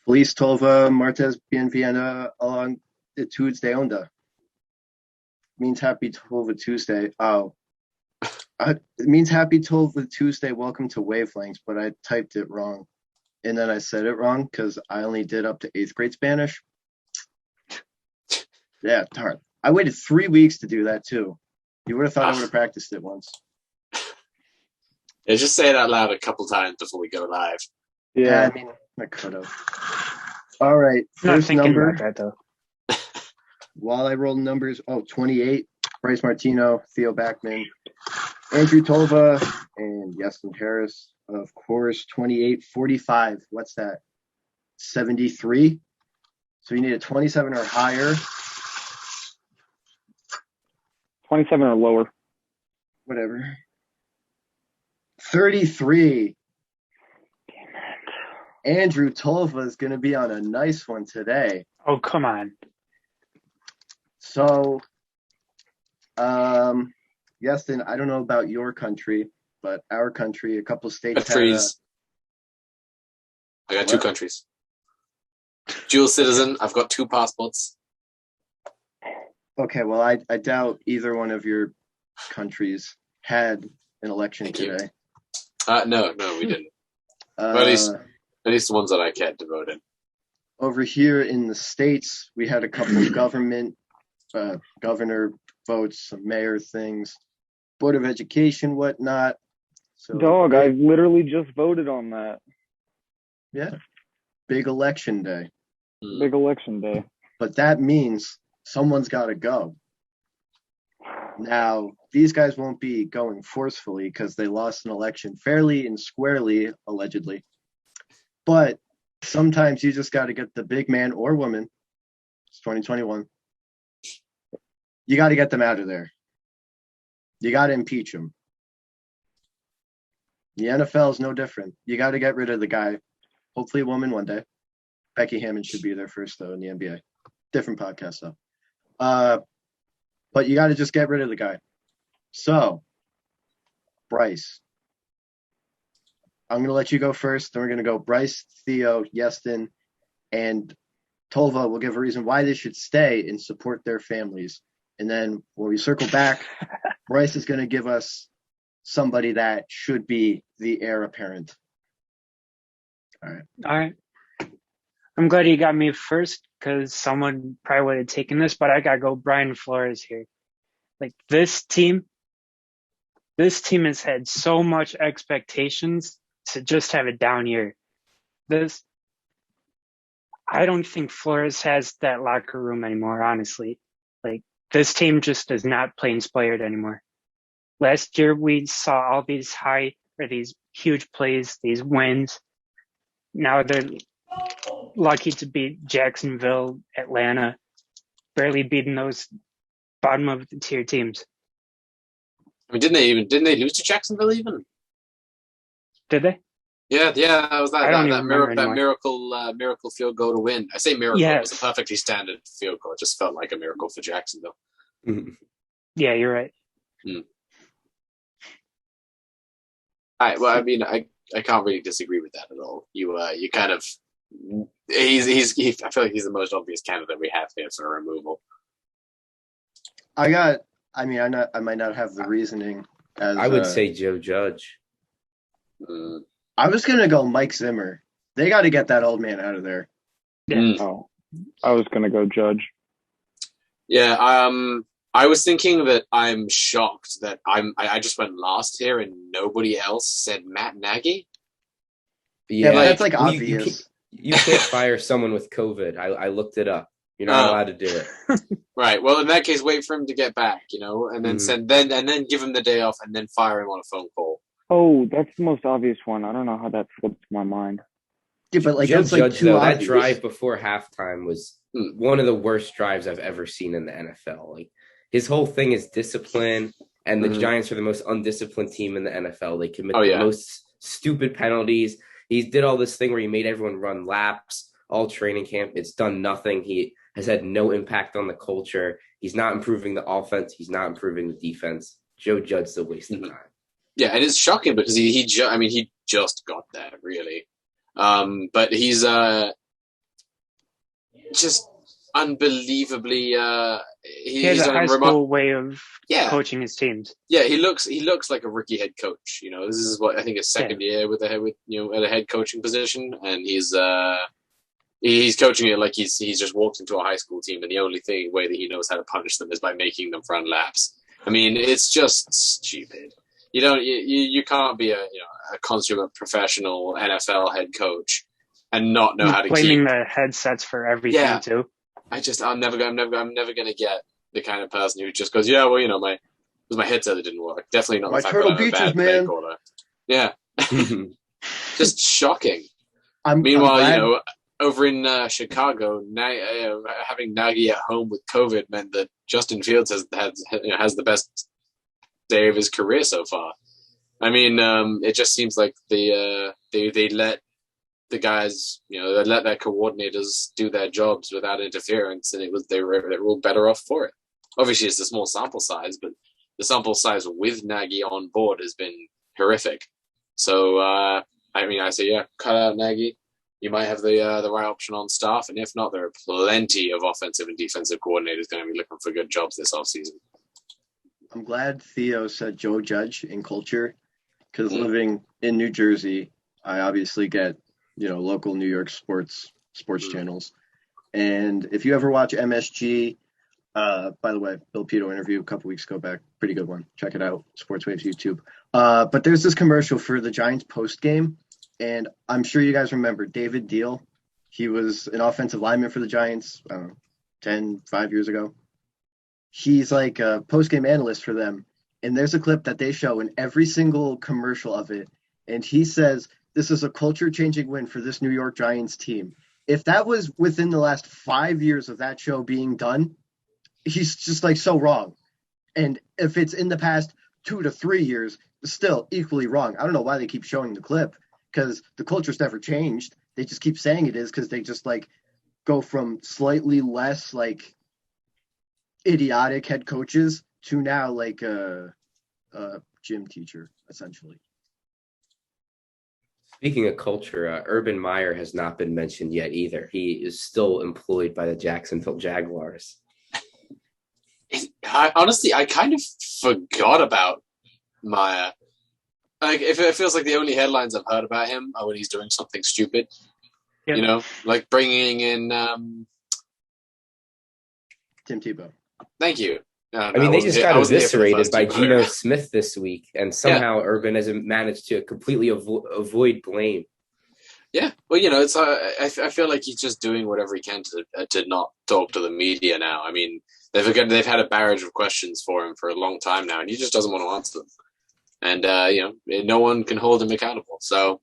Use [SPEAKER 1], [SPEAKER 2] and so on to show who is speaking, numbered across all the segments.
[SPEAKER 1] Feliz Tolva Martes Bienvenida Longitudes de Onda. Means happy Tolva Tuesday. Oh, it means happy Tolva Tuesday. Welcome to Wavelengths, but I typed it wrong. And then I said it wrong because I only did up to 8th grade Spanish. Yeah, darn. I waited 3 weeks to do that too. You would have thought I would have practiced it once.
[SPEAKER 2] Yeah, just say it out loud a couple times before we go live.
[SPEAKER 1] Yeah, I mean, I could have. All right, first number.
[SPEAKER 3] About that, though.
[SPEAKER 1] While I roll numbers, 28, Bryce Martino, Theo Backman, Andrew Tolva, and Iestyn Harris. Of course, 28, 45. What's that? 73. So you need a 27 or higher.
[SPEAKER 3] 27 or lower.
[SPEAKER 1] Whatever. 33.
[SPEAKER 3] Damn it.
[SPEAKER 1] Andrew Tolva is going to be on a nice one today.
[SPEAKER 3] Oh, come on.
[SPEAKER 1] So, Iestyn, I don't know about your country, but our country, a couple states
[SPEAKER 2] Countries. I got 2 countries. Dual citizen. I've got 2 passports.
[SPEAKER 1] Okay, well, I doubt either one of your countries had an election today.
[SPEAKER 2] No, we didn't. At least the ones that I cared to vote in.
[SPEAKER 1] Over here in the States, we had a couple of governor votes, some mayor things, Board of Education, whatnot. So,
[SPEAKER 3] Dog, I literally just voted on that.
[SPEAKER 1] Yeah, big election day.
[SPEAKER 3] Big election day.
[SPEAKER 1] But that means someone's got to go. Now, these guys won't be going forcefully because they lost an election fairly and squarely, allegedly. But sometimes you just got to get the big man or woman. It's 2021. You got to get them out of there. You got to impeach them. The NFL is no different. You got to get rid of the guy. Hopefully a woman one day. Becky Hammond should be there first, though, in the NBA. Different podcast, though. But you got to just get rid of the guy. So, Bryce, I'm going to let you go first. Then we're going to go Bryce, Theo, Iestyn, and Tolva will give a reason why they should stay and support their families. And then when we circle back, Bryce is going to give us somebody that should be the heir apparent. All
[SPEAKER 4] right. I'm glad you got me first because someone probably would have taken this, but I got to go Brian Flores here. Like this team has had so much expectations to just have a down year. I don't think Flores has that locker room anymore, honestly. Like this team just is not play inspired anymore. Last year we saw all these these huge plays, these wins. Now they're lucky to beat Jacksonville, Atlanta, barely beating those bottom of the tier teams.
[SPEAKER 2] I mean, didn't they lose to Jacksonville even?
[SPEAKER 4] Did they?
[SPEAKER 2] Yeah, that was that miracle field goal to win. I say miracle, It was a perfectly standard field goal. It just felt like a miracle for Jacksonville.
[SPEAKER 4] Yeah, you're right.
[SPEAKER 2] All right, well, I mean, I can't really disagree with that at all. You kind of I feel like he's the most obvious candidate we have here for removal.
[SPEAKER 1] I might not have the reasoning as
[SPEAKER 5] I would say Joe Judge.
[SPEAKER 1] I was gonna go Mike Zimmer. They got to get that old man out of there.
[SPEAKER 3] Oh, I was gonna go Judge.
[SPEAKER 2] Yeah, I was thinking that I'm shocked that I just went last here and nobody else said Matt Nagy.
[SPEAKER 1] Yeah, that's like obvious.
[SPEAKER 5] You can't fire someone with COVID. I looked it up. You're not allowed to do it.
[SPEAKER 2] Right. Well, in that case, wait for him to get back, and then then give him the day off and then fire him on a phone call.
[SPEAKER 3] Oh, that's the most obvious one. I don't know how that slipped my mind.
[SPEAKER 1] Yeah, but like
[SPEAKER 5] Joe
[SPEAKER 1] that's like
[SPEAKER 5] Judge,
[SPEAKER 1] too
[SPEAKER 5] though,
[SPEAKER 1] obvious.
[SPEAKER 5] that drive before halftime was one of the worst drives I've ever seen in the NFL. Like his whole thing is discipline, and the Giants are the most undisciplined team in the NFL. They commit the most stupid penalties. He did all this thing where he made everyone run laps all training camp. It's done nothing. He has had no impact on the culture. He's not improving the offense. He's not improving the defense. Joe Judge's a waste of time.
[SPEAKER 2] Yeah, and it's shocking because he just got there, really. But he's just unbelievably.
[SPEAKER 4] He has a high school way of coaching his teams.
[SPEAKER 2] Yeah, he looks like a rookie head coach. This is what I think his second year at a head coaching position, and he's coaching it like he's just walked into a high school team, and the only way that he knows how to punish them is by making them run laps. I mean, it's just stupid. You can't be a consummate professional NFL head coach and not know how to
[SPEAKER 4] blaming the headsets for everything too.
[SPEAKER 2] I'm never gonna get the kind of person who just goes, it was my headset that didn't work. Definitely not
[SPEAKER 1] my
[SPEAKER 2] the fact
[SPEAKER 1] Turtle
[SPEAKER 2] that I'm a
[SPEAKER 1] Beaches,
[SPEAKER 2] bad play
[SPEAKER 1] man.
[SPEAKER 2] caller. Yeah, just shocking.
[SPEAKER 1] Meanwhile,
[SPEAKER 2] I'm glad. Over in Chicago, having Nagy at home with COVID meant that Justin Fields has the best day of his career so far. I mean, it just seems like they let the guys, they let their coordinators do their jobs without interference, and they were all better off for it. Obviously, it's a small sample size, but the sample size with Nagy on board has been horrific. So, I say, cut out Nagy. You might have the right option on staff, and if not, there are plenty of offensive and defensive coordinators going to be looking for good jobs this offseason.
[SPEAKER 1] I'm glad Theo said Joe Judge in culture, because living in New Jersey, I obviously get local New York sports channels, and if you ever watch MSG, by the way, Bill Pito interview a couple weeks ago back, pretty good one. Check it out, Sports Waves YouTube. But there's this commercial for the Giants post game. And I'm sure you guys remember David Deal. He was an offensive lineman for the Giants, 5 years ago. He's like a post-game analyst for them. And there's a clip that they show in every single commercial of it. And he says, this is a culture-changing win for this New York Giants team. If that was within the last 5 years of that show being done, he's just like so wrong. And if it's in the past 2 to 3 years, still equally wrong. I don't know why they keep showing the clip. Because the culture's never changed. They just keep saying it is because they just go from slightly less idiotic head coaches to now a gym teacher, essentially.
[SPEAKER 5] Speaking of culture, Urban Meyer has not been mentioned yet either. He is still employed by the Jacksonville Jaguars.
[SPEAKER 2] Honestly, I kind of forgot about Meyer. If it feels like the only headlines I've heard about him are when he's doing something stupid, like bringing in
[SPEAKER 1] Tim Tebow.
[SPEAKER 2] Thank you.
[SPEAKER 5] They just got eviscerated by Geno Smith this week, and somehow Urban has managed to completely avoid blame.
[SPEAKER 2] Yeah, well, it's I feel like he's just doing whatever he can to not talk to the media now. I mean, they've had a barrage of questions for him for a long time now, and he just doesn't want to answer them. And, no one can hold him accountable. So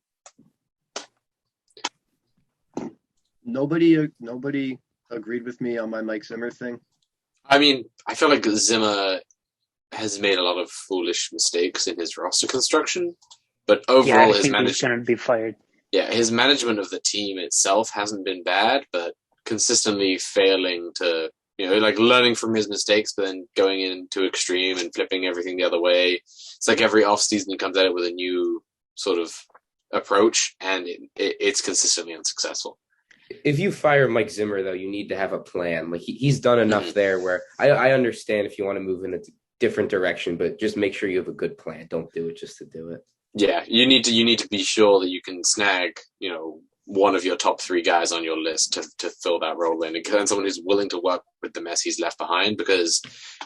[SPEAKER 1] nobody agreed with me on my Mike Zimmer thing.
[SPEAKER 2] I mean, I feel like Zimmer has made a lot of foolish mistakes in his roster construction, but overall
[SPEAKER 4] he's going to be fired.
[SPEAKER 2] Yeah, his management of the team itself hasn't been bad, but consistently failing to, learning from his mistakes, but then going into extreme and flipping everything the other way. It's like every offseason he comes at it with a new sort of approach, and it's consistently unsuccessful.
[SPEAKER 5] If you fire Mike Zimmer, though, you need to have a plan. He's done enough there where I understand if you want to move in a different direction, but just make sure you have a good plan. Don't do it just to do it.
[SPEAKER 2] Yeah, you need to be sure that you can snag, one of your top 3 guys on your list to fill that role in, and someone who's willing to work with the mess he's left behind, because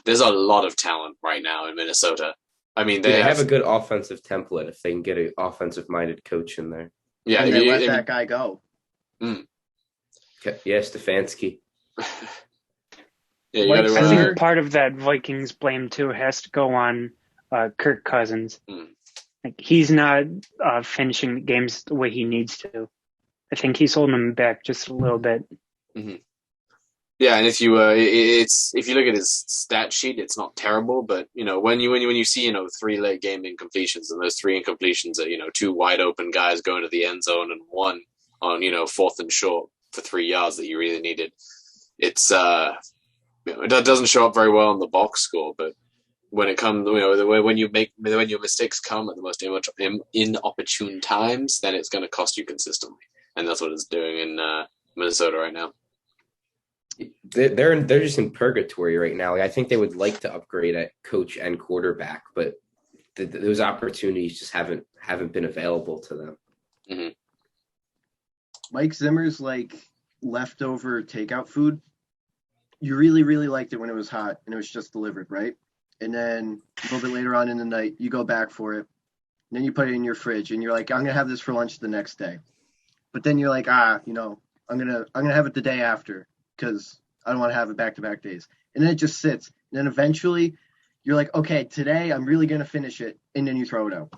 [SPEAKER 2] there's a lot of talent right now in Minnesota. I mean, they
[SPEAKER 5] have a good offensive template if they can get an offensive-minded coach in there.
[SPEAKER 1] Yeah, and they let that guy go.
[SPEAKER 5] Yeah, Stefanski.
[SPEAKER 4] I think part of that Vikings blame too has to go on Kirk Cousins. He's not finishing the games the way he needs to. I think he's holding them back just a little bit.
[SPEAKER 2] Mm-hmm. Yeah, and if you look at his stat sheet, it's not terrible. But when you see 3 late game incompletions, and those 3 incompletions are 2 wide open guys going to the end zone and 1 on 4th and short for 3 yards that you really needed, it's it doesn't show up very well on the box score. But when it comes, when your mistakes come at the most inopportune times, then it's going to cost you consistently, and that's what it's doing in Minnesota right now.
[SPEAKER 5] they're just in purgatory right now. Like, I think they would like to upgrade at coach and quarterback, but those opportunities just haven't been available to them.
[SPEAKER 2] Mm-hmm.
[SPEAKER 1] Mike Zimmer's like leftover takeout food. You really, really liked it when it was hot and it was just delivered, right? And then a little bit later on in the night, you go back for it. And then you put it in your fridge and you're like, I'm gonna have this for lunch the next day. But then you're like, I'm gonna have it the day after because I don't want to have it back-to-back days. And then it just sits. And then eventually you're like, okay, today I'm really gonna finish it, and then you throw it out.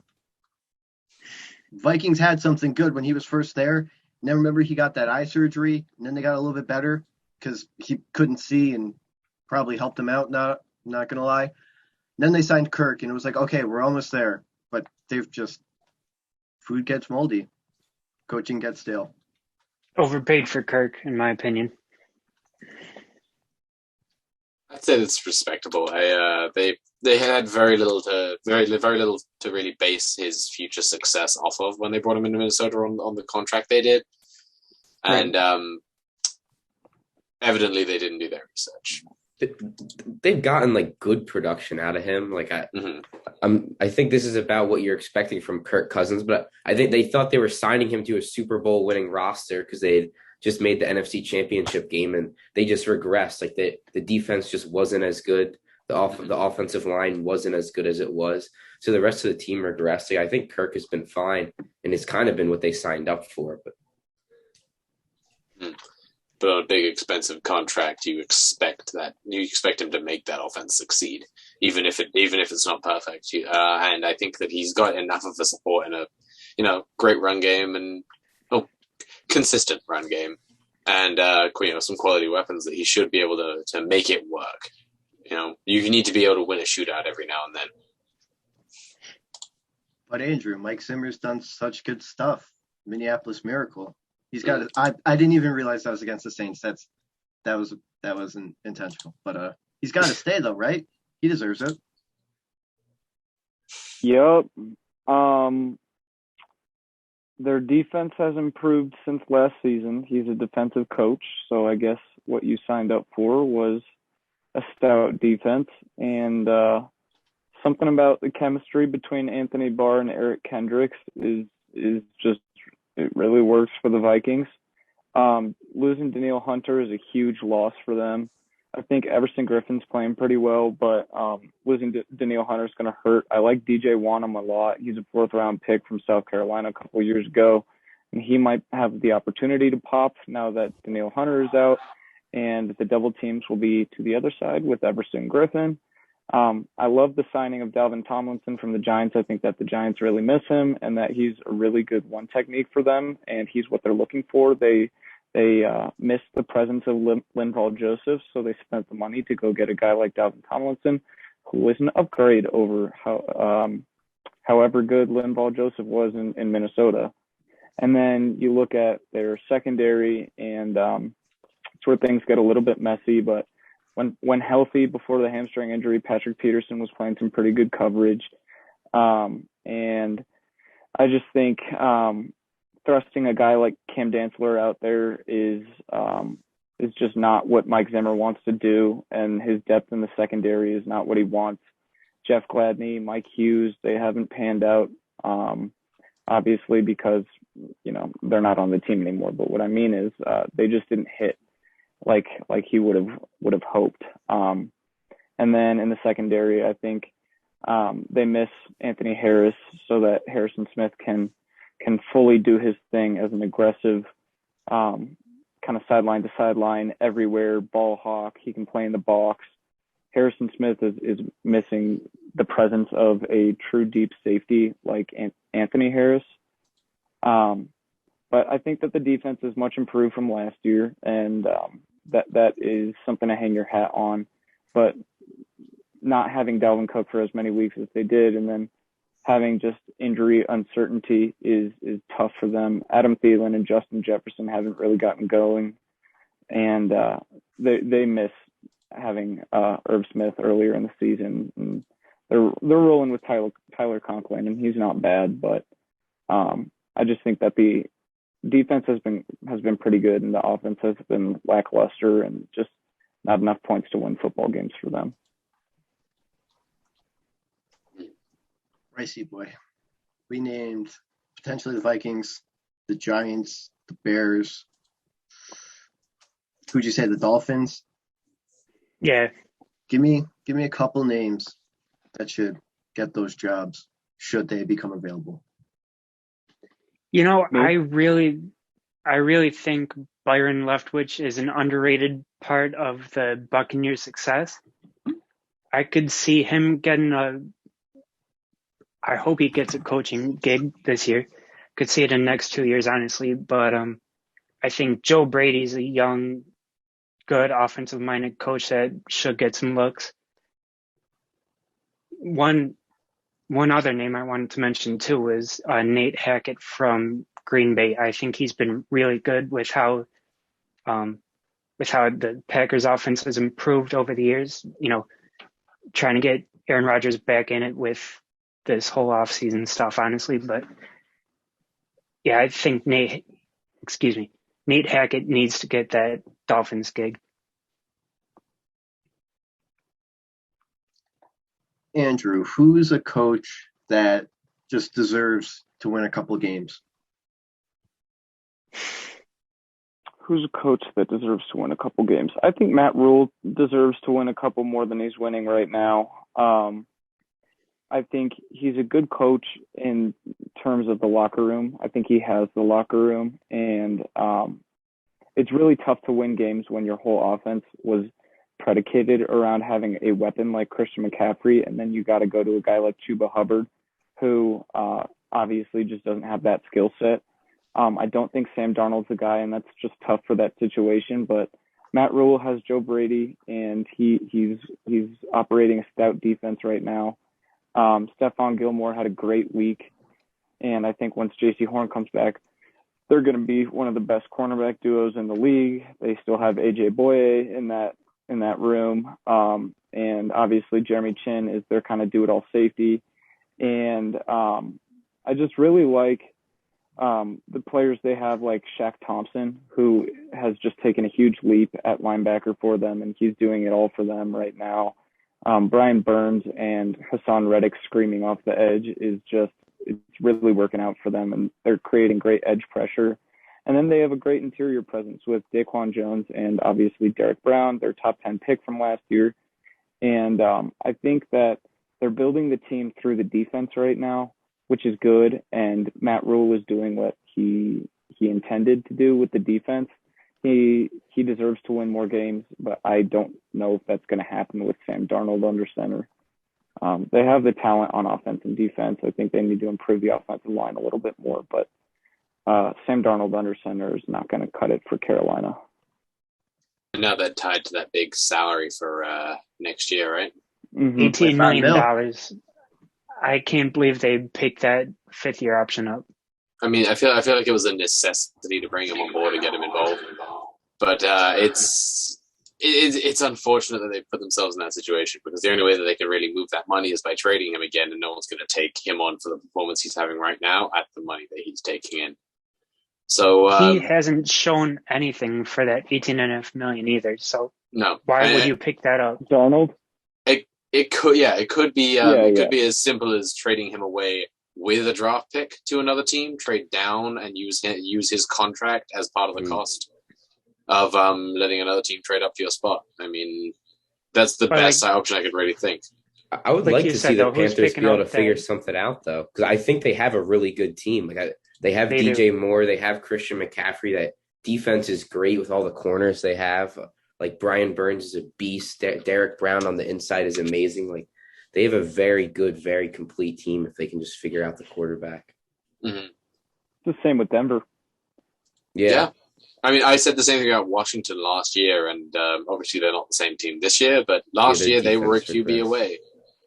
[SPEAKER 1] Vikings had something good when he was first there. And then remember he got that eye surgery, and then they got a little bit better because he couldn't see and probably helped him out, not gonna lie. And then they signed Kirk, and it was like, okay, we're almost there. But they've just food gets moldy, coaching gets stale.
[SPEAKER 4] Overpaid for Kirk, in my opinion.
[SPEAKER 2] I'd say that's respectable. They had very little to really base his future success off of when they brought him into Minnesota on the contract they did, and evidently they didn't do their research.
[SPEAKER 5] They've gotten like good production out of him. Like I think this is about what you're expecting from Kirk Cousins, but I think they thought they were signing him to a Super Bowl winning roster because they had just made the NFC Championship game and they just regressed. Like the defense just wasn't as good. The offensive line wasn't as good as it was. So the rest of the team regressed. Like, I think Kirk has been fine and it's kind of been what they signed up for.
[SPEAKER 2] But on a big, expensive contract, you expect him to make that offense succeed, even if it's not perfect. And I think that he's got enough of a support in a great run game and consistent run game, and some quality weapons that he should be able to make it work. You need to be able to win a shootout every now and then.
[SPEAKER 1] But Andrew, Mike Zimmer's done such good stuff. Minneapolis Miracle. He's got it. I didn't even realize that was against the Saints. That wasn't intentional. But he's got to stay though, right? He deserves it.
[SPEAKER 3] Yep. Their defense has improved since last season. He's a defensive coach, so I guess what you signed up for was a stout defense, and something about the chemistry between Anthony Barr and Eric Kendricks is just, it really works for the Vikings. Losing Danielle Hunter is a huge loss for them. I think Everson Griffin's playing pretty well, but losing Danielle Hunter is going to hurt. I like DJ Wanham a lot. He's a fourth-round pick from South Carolina a couple years ago, and he might have the opportunity to pop now that Danielle Hunter is out, and the double teams will be to the other side with Everson Griffin. I love the signing of Dalvin Tomlinson from the Giants. I think that the Giants really miss him and that he's a really good one technique for them, and he's what they're looking for. They missed the presence of Linval Joseph, so they spent the money to go get a guy like Dalvin Tomlinson, who was an upgrade over however good Linval Joseph was in Minnesota. And then you look at their secondary, and it's where things get a little bit messy, but when healthy before the hamstring injury, Patrick Peterson was playing some pretty good coverage. And I just think thrusting a guy like Cam Dantzler out there is just not what Mike Zimmer wants to do, and his depth in the secondary is not what he wants. Jeff Gladney, Mike Hughes, they haven't panned out, obviously because, they're not on the team anymore. But what I mean is they just didn't hit like he would have hoped. And then in the secondary, I think they miss Anthony Harris so that Harrison Smith can fully do his thing as an aggressive kind of sideline to sideline, everywhere ball hawk. He can play in the box. Harrison Smith is missing the presence of a true deep safety like Anthony Harris. But I think that the defense is much improved from last year, and that is something to hang your hat on. But not having Dalvin Cook for as many weeks as they did, and then having just injury uncertainty is tough for them. Adam Thielen and Justin Jefferson haven't really gotten going, and they miss having Irv Smith earlier in the season. And they're rolling with Tyler Conklin, and he's not bad, but I just think that the defense has been pretty good, and the offense has been lackluster, and just not enough points to win football games for them.
[SPEAKER 1] Ricey boy. We named potentially the Vikings, the Giants, the Bears. Who'd you say, the Dolphins?
[SPEAKER 4] Yeah.
[SPEAKER 1] Give me a couple names that should get those jobs should they become available.
[SPEAKER 4] I really think Byron Leftwich is an underrated part of the Buccaneers' success. I could see him getting I hope he gets a coaching gig this year. Could see it in the next 2 years, honestly. But I think Joe Brady's a young, good offensive-minded coach that should get some looks. One other name I wanted to mention too was Nate Hackett from Green Bay. I think he's been really good with how the Packers offense has improved over the years. Trying to get Aaron Rodgers back in it with this whole offseason stuff, honestly. But yeah, I think Nate Hackett needs to get that Dolphins gig.
[SPEAKER 1] Andrew, who's a coach that just deserves to win a couple of games?
[SPEAKER 3] Who's a coach that deserves to win a couple games? I think Matt Rule deserves to win a couple more than he's winning right now. I think he's a good coach in terms of the locker room. I think he has the locker room, and it's really tough to win games when your whole offense was predicated around having a weapon like Christian McCaffrey, and then you got to go to a guy like Chuba Hubbard, who obviously just doesn't have that skill set. I don't think Sam Darnold's the guy, and that's just tough for that situation. But Matt Rule has Joe Brady, and he's operating a stout defense right now. Stefan Gilmore had a great week, and I think once J.C. Horn comes back, they're going to be one of the best cornerback duos in the league. They still have A.J. Boye in that room, and obviously Jeremy Chin is their kind of do-it-all safety. And I just really like the players they have, like Shaq Thompson, who has just taken a huge leap at linebacker for them, and he's doing it all for them right now. Brian Burns and Hassan Reddick screaming off the edge it's really working out for them, and they're creating great edge pressure. And then they have a great interior presence with Daquan Jones and obviously Derek Brown, their top 10 pick from last year. And I think that they're building the team through the defense right now, which is good. And Matt Rule is doing what he intended to do with the defense. He deserves to win more games, but I don't know if that's going to happen with Sam Darnold under center. They have the talent on offense and defense. I think they need to improve the offensive line a little bit more, but Sam Darnold under center is not going to cut it for Carolina.
[SPEAKER 2] And now they're tied to that big salary for next year, right?
[SPEAKER 3] Mm-hmm.
[SPEAKER 4] $18 million. I can't believe they picked that fifth-year option up.
[SPEAKER 2] I mean, I feel like it was a necessity to bring him on board and get him involved. But it's unfortunate that they put themselves in that situation, because the only way that they can really move that money is by trading him again, and no one's going to take him on for the performance he's having right now at the money that he's taking in. So
[SPEAKER 4] he hasn't shown anything for that $18.5 million either. So
[SPEAKER 2] no,
[SPEAKER 4] why would you pick that up,
[SPEAKER 3] Darnold?
[SPEAKER 2] It could be as simple as trading him away with a draft pick to another team, trade down and use his contract as part of the cost of letting another team trade up to your spot. I mean, that's the best option I could really think.
[SPEAKER 5] I would like to see the Panthers be able to figure something out, though, because I think they have a really good team. They have DJ Moore, they have Christian McCaffrey. That defense is great with all the corners they have. Like Brian Burns is a beast. Derek Brown on the inside is amazing. Like they have a very good, very complete team if they can just figure out the quarterback.
[SPEAKER 2] Mm-hmm.
[SPEAKER 3] It's the same with Denver.
[SPEAKER 2] Yeah. I mean, I said the same thing about Washington last year, and obviously they're not the same team this year, but last year they were a QB away.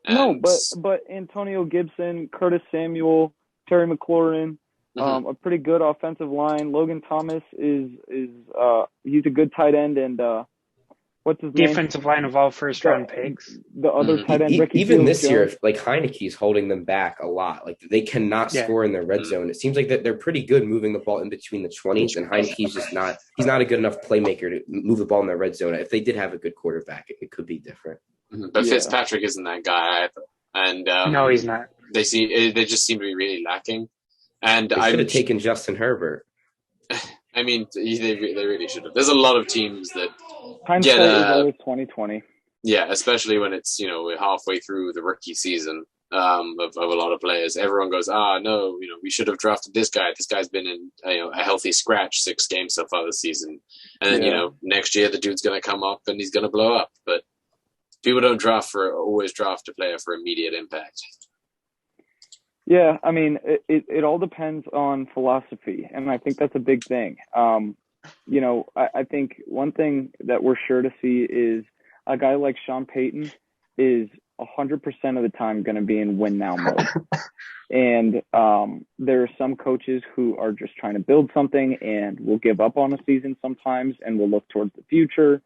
[SPEAKER 3] No, but Antonio Gibson, Curtis Samuel, Terry McLaurin, a pretty good offensive line. Logan Thomas is he's a good tight end, and what's his name?
[SPEAKER 4] Defensive line of all first round picks.
[SPEAKER 3] The other tight end, Ricky
[SPEAKER 5] even
[SPEAKER 3] Seals
[SPEAKER 5] this year,
[SPEAKER 3] Jones.
[SPEAKER 5] like Heineke's holding them back a lot. Like they cannot score in their red zone. It seems like that they're pretty good moving the ball in between the 20s, and Heineke's just not. He's not a good enough playmaker to move the ball in their red zone. If they did have a good quarterback, it could be different.
[SPEAKER 2] But Fitzpatrick isn't that guy either, and
[SPEAKER 4] no, he's not.
[SPEAKER 2] They just seem to be really lacking. And
[SPEAKER 5] they should have taken Justin Herbert.
[SPEAKER 2] I mean, they really should have. There's a lot of teams that
[SPEAKER 3] hindsight is always 2020.
[SPEAKER 2] Yeah, especially when it's we're halfway through the rookie season of a lot of players. Everyone goes, no, we should have drafted this guy. This guy's been in a healthy scratch 6 games so far this season, and then next year the dude's going to come up and he's going to blow up. But people don't always draft a player for immediate impact.
[SPEAKER 3] Yeah, I mean, it all depends on philosophy, and I think that's a big thing. I think one thing that we're sure to see is a guy like Sean Payton is 100% of the time going to be in win now mode. And there are some coaches who are just trying to build something and will give up on a season sometimes and will look towards the future.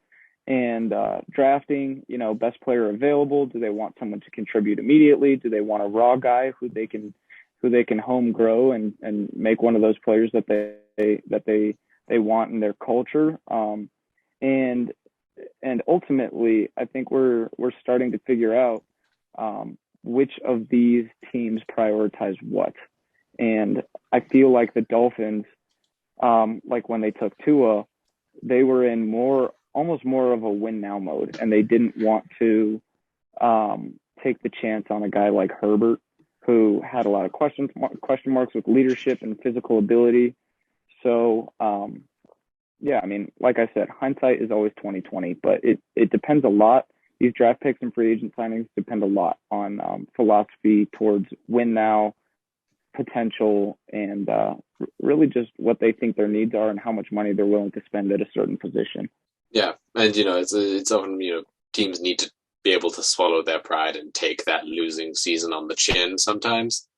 [SPEAKER 3] And drafting, best player available. Do they want someone to contribute immediately? Do they want a raw guy who they can home grow and make one of those players that they want in their culture? And ultimately, I think we're starting to figure out which of these teams prioritize what. And I feel like the Dolphins, like when they took Tua, they were in almost more of a win now mode, and they didn't want to take the chance on a guy like Herbert, who had a lot of question marks with leadership and physical ability. So, I mean, like I said, hindsight is always 2020, but it depends a lot. These draft picks and free agent signings depend a lot on philosophy towards win now, potential, and really just what they think their needs are and how much money they're willing to spend at a certain position.
[SPEAKER 2] Yeah, and it's often teams need to be able to swallow their pride and take that losing season on the chin sometimes.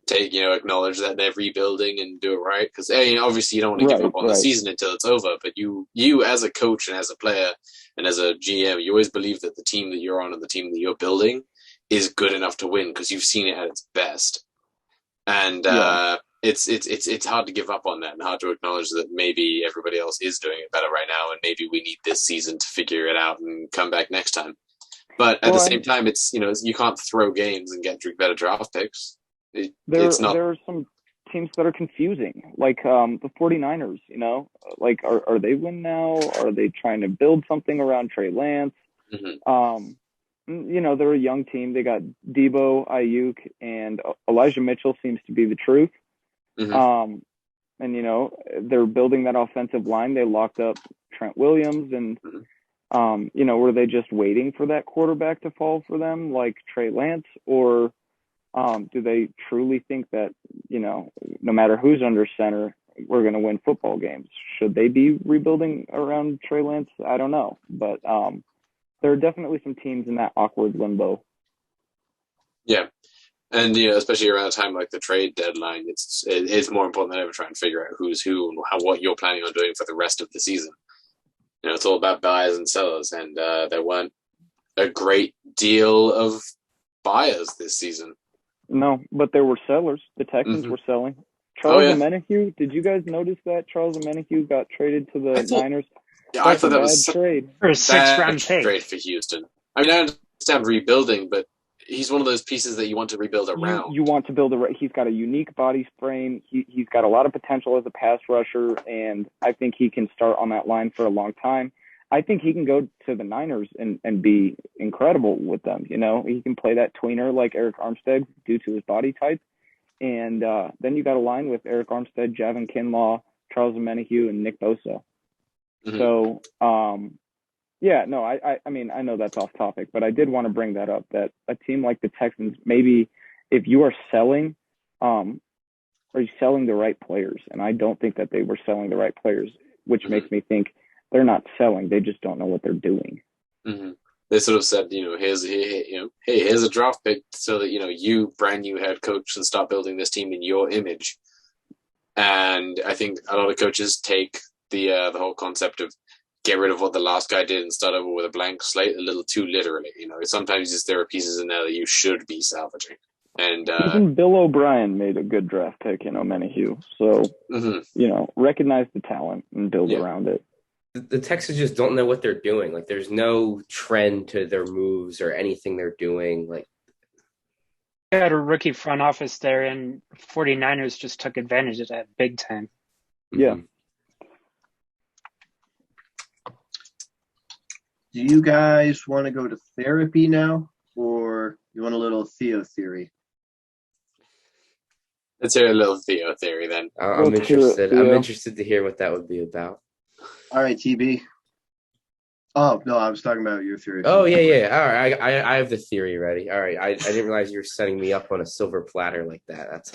[SPEAKER 2] Acknowledge that they're rebuilding and do it right, because obviously you don't want to give up on the season until it's over. But you as a coach and as a player and as a GM, you always believe that the team that you're on and the team that you're building is good enough to win because you've seen it at its best. And it's hard to give up on that and hard to acknowledge that maybe everybody else is doing it better right now, and maybe we need this season to figure it out and come back next time. But at the same time, it's you can't throw games and get better draft picks. There
[SPEAKER 3] are some teams that are confusing, like the 49ers, like are they win now? Are they trying to build something around Trey Lance?
[SPEAKER 2] Mm-hmm.
[SPEAKER 3] They're a young team. They got Debo, Ayuk, and Elijah Mitchell seems to be the truth.
[SPEAKER 2] Mm-hmm.
[SPEAKER 3] And they're building that offensive line. They locked up Trent Williams, and were they just waiting for that quarterback to fall for them, like Trey Lance, or do they truly think that no matter who's under center, we're going to win football games? Should they be rebuilding around Trey Lance? I don't know, but there are definitely some teams in that awkward limbo.
[SPEAKER 2] Yeah. And, especially around a time like the trade deadline, it's more important than ever trying to figure out who's who and what you're planning on doing for the rest of the season. It's all about buyers and sellers, and there weren't a great deal of buyers this season.
[SPEAKER 3] No, but there were sellers. The Texans were selling. Charles Omenihu, did you guys notice that Charles Omenihu got traded to the Niners?
[SPEAKER 2] Yeah, I thought that was
[SPEAKER 3] trade
[SPEAKER 4] for a 6th-round pick.
[SPEAKER 2] Trade for Houston. I mean, I understand rebuilding, but he's one of those pieces that you want to rebuild around.
[SPEAKER 3] You want to build he's got a unique body frame. He's got a lot of potential as a pass rusher, and I think he can start on that line for a long time. I think he can go to the Niners and be incredible with them. He can play that tweener like Eric Armstead due to his body type. And then you got a line with Eric Armstead, Javon Kinlaw, Charles Omenihu, and Nick Bosa. Mm-hmm. So, I mean, I know that's off topic, but I did want to bring that up, that a team like the Texans, maybe if you are selling, are you selling the right players? And I don't think that they were selling the right players, which makes me think they're not selling. They just don't know what they're doing.
[SPEAKER 2] Mm-hmm. They sort of said, here's a draft pick so that, you brand new head coach can start building this team in your image. And I think a lot of coaches take the whole concept of get rid of what the last guy did and start over with a blank slate a little too literally. Sometimes just there are pieces in there that you should be salvaging. And
[SPEAKER 3] even Bill O'Brien made a good draft pick, Menahue. So, recognize the talent and build around it.
[SPEAKER 5] The Texans just don't know what they're doing. Like, there's no trend to their moves or anything they're doing. Like,
[SPEAKER 4] got a rookie front office there, and 49ers just took advantage of that big time.
[SPEAKER 3] Yeah.
[SPEAKER 1] Do you guys want to go to therapy now, or you want a little Theo theory?
[SPEAKER 2] Let's hear a little Theo theory then.
[SPEAKER 5] I'm interested. I'm interested to hear what that would be about.
[SPEAKER 1] All right, TB. Oh, no, I was talking about your theory.
[SPEAKER 5] Oh, yeah. All right, I have the theory ready. All right, I didn't realize you were setting me up on a silver platter like that. That's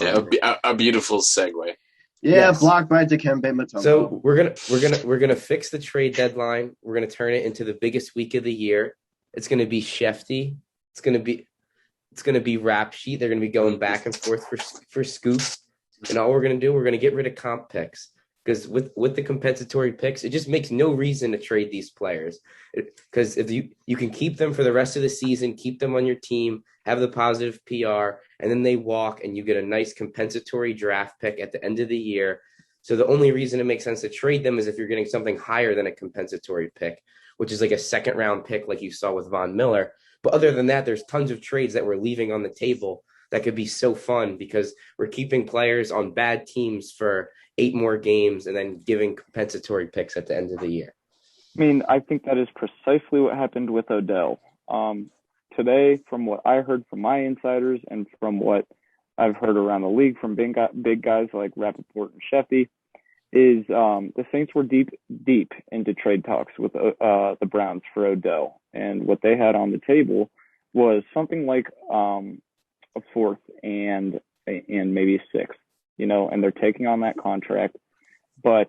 [SPEAKER 2] a beautiful segue.
[SPEAKER 1] Yeah, yes. Blocked by Dikembe Mutombo.
[SPEAKER 5] So we're gonna fix the trade deadline. We're gonna turn it into the biggest week of the year. It's gonna be Shefty. It's gonna be Rap Sheet. They're gonna be going back and forth for scoops. And all we're gonna do, we're gonna get rid of comp picks. Because with the compensatory picks, it just makes no reason to trade these players. Because if you can keep them for the rest of the season, keep them on your team, have the positive PR, and then they walk and you get a nice compensatory draft pick at the end of the year. So the only reason it makes sense to trade them is if you're getting something higher than a compensatory pick, which is like a second round pick like you saw with Von Miller. But other than that, there's tons of trades that we're leaving on the table that could be so fun because we're keeping players on bad teams for 8 more games and then giving compensatory picks at the end of the year.
[SPEAKER 3] I mean, I think that is precisely what happened with Odell. Today, from what I heard from my insiders and from what I've heard around the league from big guys like Rappaport and Shefty, is the Saints were deep into trade talks with the Browns for Odell. And what they had on the table was something like a 4th and maybe a 6th, and they're taking on that contract. But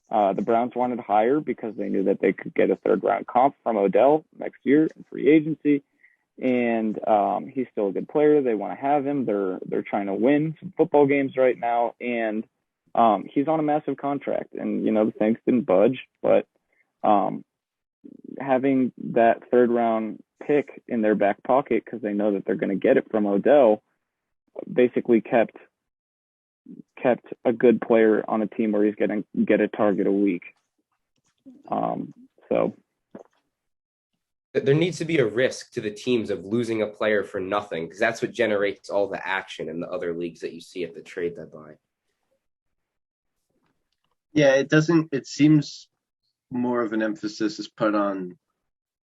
[SPEAKER 3] the Browns wanted higher because they knew that they could get a 3rd-round comp from Odell next year in free agency. And he's still a good player. They want to have him. They're trying to win some football games right now. And he's on a massive contract. And, the Saints didn't budge. But having that 3rd-round pick in their back pocket because they know that they're going to get it from Odell basically kept a good player on a team where he's going to get a target a week. So
[SPEAKER 5] there needs to be a risk to the teams of losing a player for nothing because that's what generates all the action in the other leagues that you see at the trade deadline.
[SPEAKER 1] Yeah, it seems more of an emphasis is put on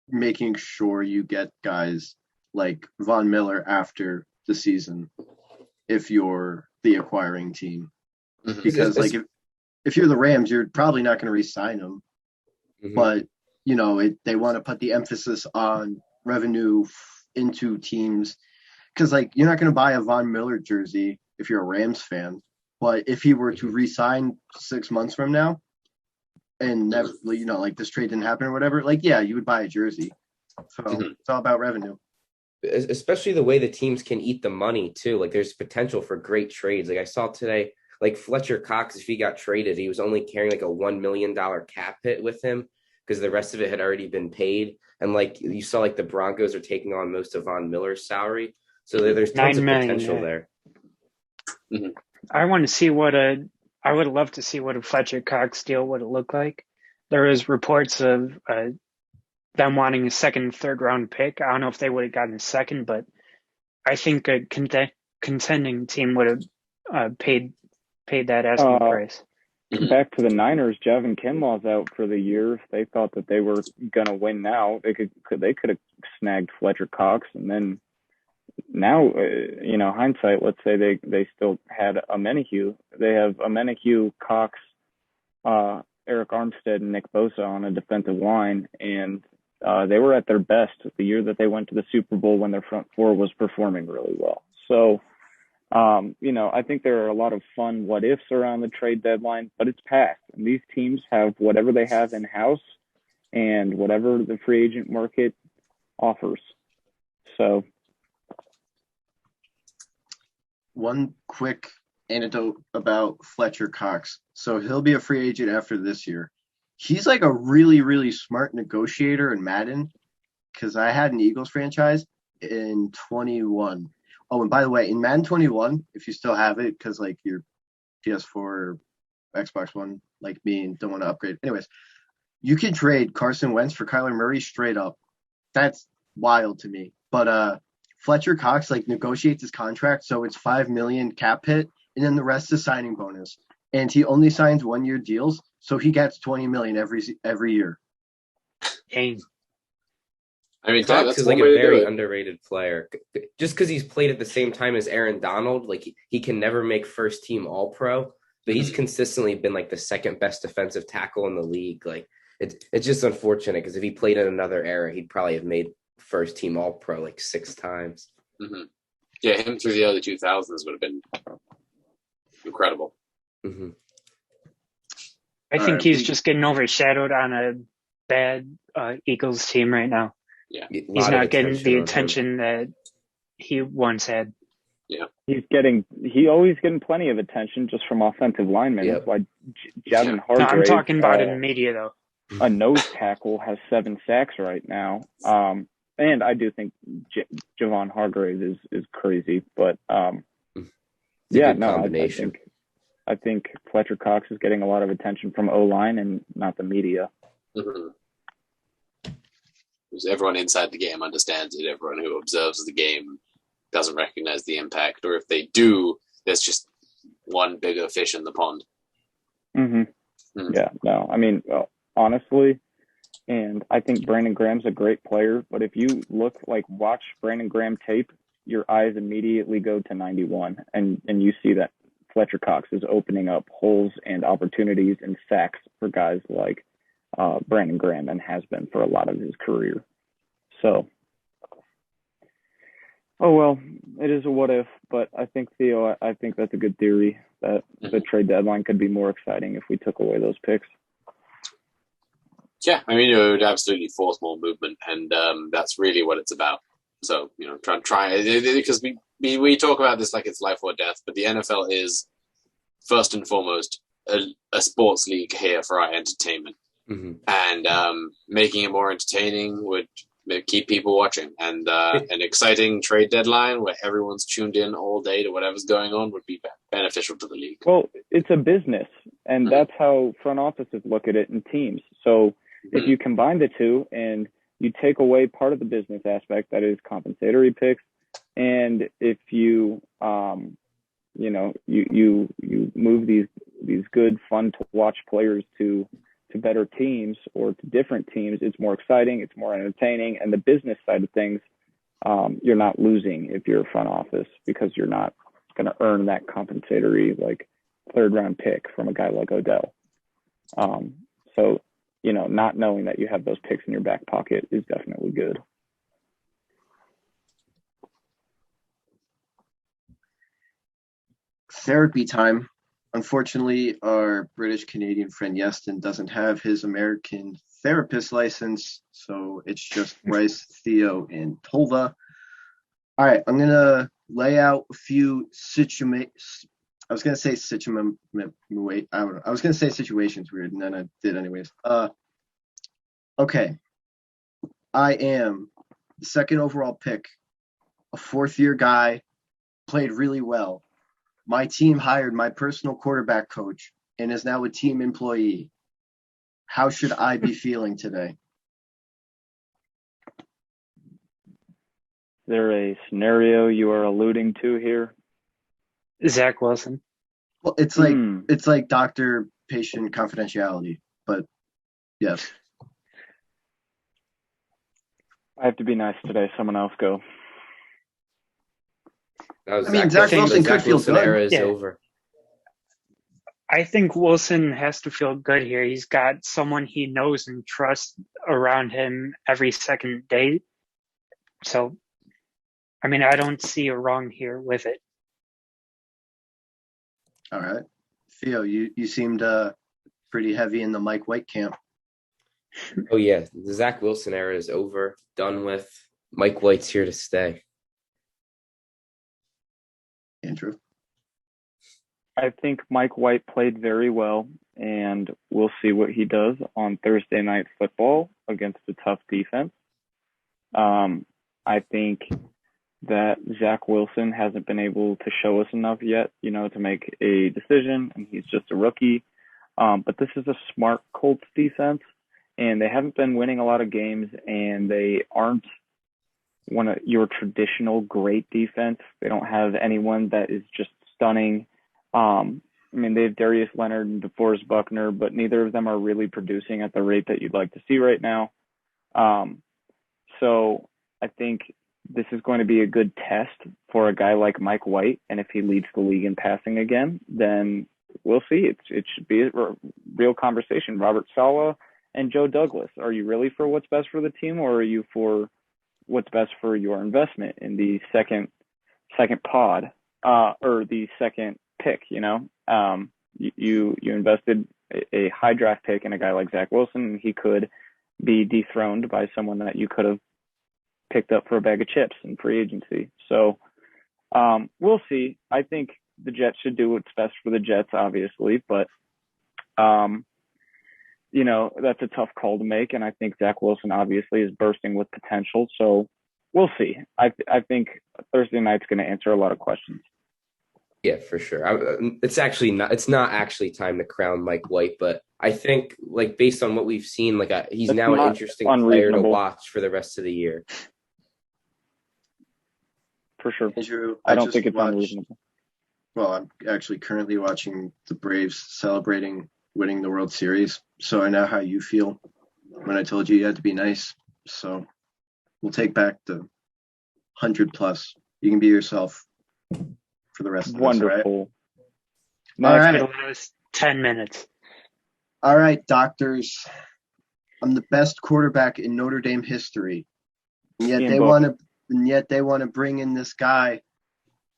[SPEAKER 1] making sure you get guys like Von Miller after the season if you're the acquiring team. Mm-hmm. Because if you're the Rams, you're probably not going to re-sign him. Mm-hmm. But, they want to put the emphasis on revenue into teams. Because, you're not going to buy a Von Miller jersey if you're a Rams fan. But if he were to re-sign 6 months from now and never, this trade didn't happen or whatever, you would buy a jersey. So It's all about revenue.
[SPEAKER 5] Especially the way the teams can eat the money too. There's potential for great trades. I saw today, Fletcher Cox, if he got traded, he was only carrying a $1 million cap hit with him because the rest of it had already been paid. And you saw the Broncos are taking on most of Von Miller's salary. So there's tons of potential there.
[SPEAKER 4] Mm-hmm. I want to see I would love to see what a Fletcher Cox deal would look like. There was reports of them wanting a 2nd and 3rd round pick. I don't know if they would have gotten a 2nd, but I think a contending team would have paid that asking price.
[SPEAKER 3] Back to the Niners, Javon Kinlaw's out for the year. If they thought that they were gonna win now, they could have snagged Fletcher Cox, and then now hindsight, let's say they still had a Menahew. They have a Menahew, Cox, Eric Armstead, and Nick Bosa on a defensive line, and they were at their best the year that they went to the Super Bowl when their front four was performing really well. So, I think there are a lot of fun what ifs around the trade deadline, but it's past. And these teams have whatever they have in house and whatever the free agent market offers. So,
[SPEAKER 1] one quick anecdote about Fletcher Cox. So he'll be a free agent after this year. he's like a really, really smart negotiator in Madden, because I had an Eagles franchise in 21. Oh, and by the way, in Madden 21, if you still have it, because like your PS4 or Xbox One, like me, and don't want to upgrade. Anyways, you can trade Carson Wentz for Kyler Murray straight up. That's wild to me. But Fletcher Cox like negotiates his contract, so it's $5 million cap hit, and then the rest is signing bonus. And he only signs 1-year deals, so he gets $20 million every year.
[SPEAKER 4] Dang.
[SPEAKER 2] I mean,
[SPEAKER 5] Cox
[SPEAKER 2] that's
[SPEAKER 5] is like a very underrated player. Just because he's played at the same time as Aaron Donald, like he can never make first team All Pro, but he's consistently been like the second best defensive tackle in the league. Like it's just unfortunate because if he played in another era, he'd probably have made first team All Pro like 6 times.
[SPEAKER 2] Mm-hmm. Yeah, him through the early 2000s would have been incredible.
[SPEAKER 5] Mm-hmm.
[SPEAKER 4] I think he's just getting overshadowed on a bad Eagles team right now.
[SPEAKER 2] Yeah,
[SPEAKER 4] he's not getting the attention that he once had.
[SPEAKER 2] Yeah,
[SPEAKER 3] he always getting plenty of attention just from offensive linemen.
[SPEAKER 5] Yep.
[SPEAKER 3] That's why Javon Hargrave.
[SPEAKER 4] No, I'm talking about in the media though.
[SPEAKER 3] A nose tackle has 7 sacks right now. And I do think Javon Hargrave is crazy, but yeah, no, I think Fletcher Cox is getting a lot of attention from O-line and not the media.
[SPEAKER 2] Mm-hmm. Because everyone inside the game understands it. Everyone who observes the game doesn't recognize the impact, or if they do, there's just one bigger fish in the pond.
[SPEAKER 3] Mm-hmm. Mm-hmm. Yeah, no, I mean, honestly, and I think Brandon Graham's a great player, but if you watch Brandon Graham tape, your eyes immediately go to 91, and you see that Fletcher Cox is opening up holes and opportunities and sacks for guys like Brandon Graham, and has been for a lot of his career. So, oh well, it is a what if, but I think, Theo, I think that's a good theory that the trade deadline could be more exciting if we took away those picks.
[SPEAKER 2] Yeah, I mean, it would absolutely force more movement, and that's really what it's about. So, try because we talk about this like it's life or death, but the NFL is first and foremost a sports league here for our entertainment, and making it more entertaining would keep people watching, and an exciting trade deadline where everyone's tuned in all day to whatever's going on would be beneficial to the league.
[SPEAKER 3] Well, it's a business, and that's how front offices look at it in teams. So if you combine the two and you take away part of the business aspect, that is compensatory picks, and if you you move these good, fun to watch players to better teams or to different teams, it's more exciting, it's more entertaining, and the business side of things, you're not losing if you're a front office, because you're not going to earn that compensatory like 3rd round pick from a guy like Odell. So not knowing that you have those picks in your back pocket is definitely good.
[SPEAKER 1] Therapy time. Unfortunately, our British-Canadian friend Iestyn doesn't have his American therapist license, so it's just Bryce, Theo, and Tolva. All right, I'm going to lay out a few situations. I was going to say situations weird, and then I did anyways. Okay. I am the 2nd overall pick, a 4th-year guy, played really well. My team hired my personal quarterback coach and is now a team employee. How should I be feeling today?
[SPEAKER 3] Is there a scenario you are alluding to here?
[SPEAKER 4] Zach Wilson.
[SPEAKER 1] Well, it's like doctor-patient confidentiality, but yes.
[SPEAKER 3] I have to be nice today. Someone else go.
[SPEAKER 1] Zach Wilson could feel good.
[SPEAKER 5] Era is over.
[SPEAKER 4] I think Wilson has to feel good here. He's got someone he knows and trusts around him every second day. So, I don't see a wrong here with it.
[SPEAKER 1] All right. Theo, you seemed pretty heavy in the Mike White camp.
[SPEAKER 5] Oh, yeah. The Zach Wilson era is over, done with. Mike White's here to stay.
[SPEAKER 1] Andrew?
[SPEAKER 3] I think Mike White played very well, and we'll see what he does on Thursday Night Football against a tough defense. I think that Zach Wilson hasn't been able to show us enough yet, to make a decision, and he's just a rookie. But this is a smart Colts defense, and they haven't been winning a lot of games, and they aren't one of your traditional great defense. They don't have anyone that is just stunning. They have Darius Leonard and DeForest Buckner, but neither of them are really producing at the rate that you'd like to see right now. So I think this is going to be a good test for a guy like Mike White. And if he leads the league in passing again, then we'll see. It should be a real conversation. Robert Saleh and Joe Douglas, are you really for what's best for the team, or are you for what's best for your investment in the second pod, or the second pick? You invested a high draft pick in a guy like Zach Wilson, and he could be dethroned by someone that you could have picked up for a bag of chips in free agency. So we'll see. I think the Jets should do what's best for the Jets, obviously, but that's a tough call to make, and I think Zach Wilson obviously is bursting with potential. So we'll see. I think Thursday night's going to answer a lot of questions.
[SPEAKER 5] Yeah, for sure. It's not actually time to crown Mike White, but I think based on what we've seen, he's
[SPEAKER 3] That's
[SPEAKER 5] now an interesting player to watch for the rest of the year.
[SPEAKER 3] For sure.
[SPEAKER 1] Andrew,
[SPEAKER 3] I don't think it's unreasonable.
[SPEAKER 1] Well, I'm actually currently watching the Braves celebrating winning the World Series. So I know how you feel when I told you had to be nice. So we'll take back the 100+. You can be yourself for the rest of this.
[SPEAKER 3] Wonderful.
[SPEAKER 1] All right.
[SPEAKER 4] It was 10 minutes.
[SPEAKER 1] All right, doctors. I'm the best quarterback in Notre Dame history. And yet they want to bring in this guy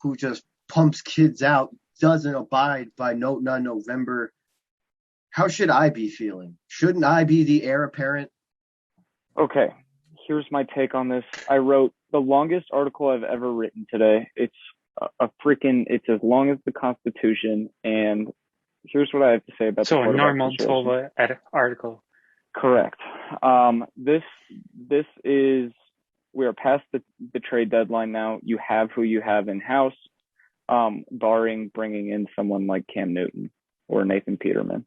[SPEAKER 1] who just pumps kids out, doesn't abide by November. How should I be feeling? Shouldn't I be the heir apparent?
[SPEAKER 3] Okay, here's my take on this. I wrote the longest article I've ever written today. It's it's as long as the Constitution, and here's what I have to say about
[SPEAKER 4] so
[SPEAKER 3] the
[SPEAKER 4] a normal Tolva article.
[SPEAKER 3] Correct. This is, we are past the trade deadline now. You have who you have in house, barring bringing in someone like Cam Newton or Nathan Peterman.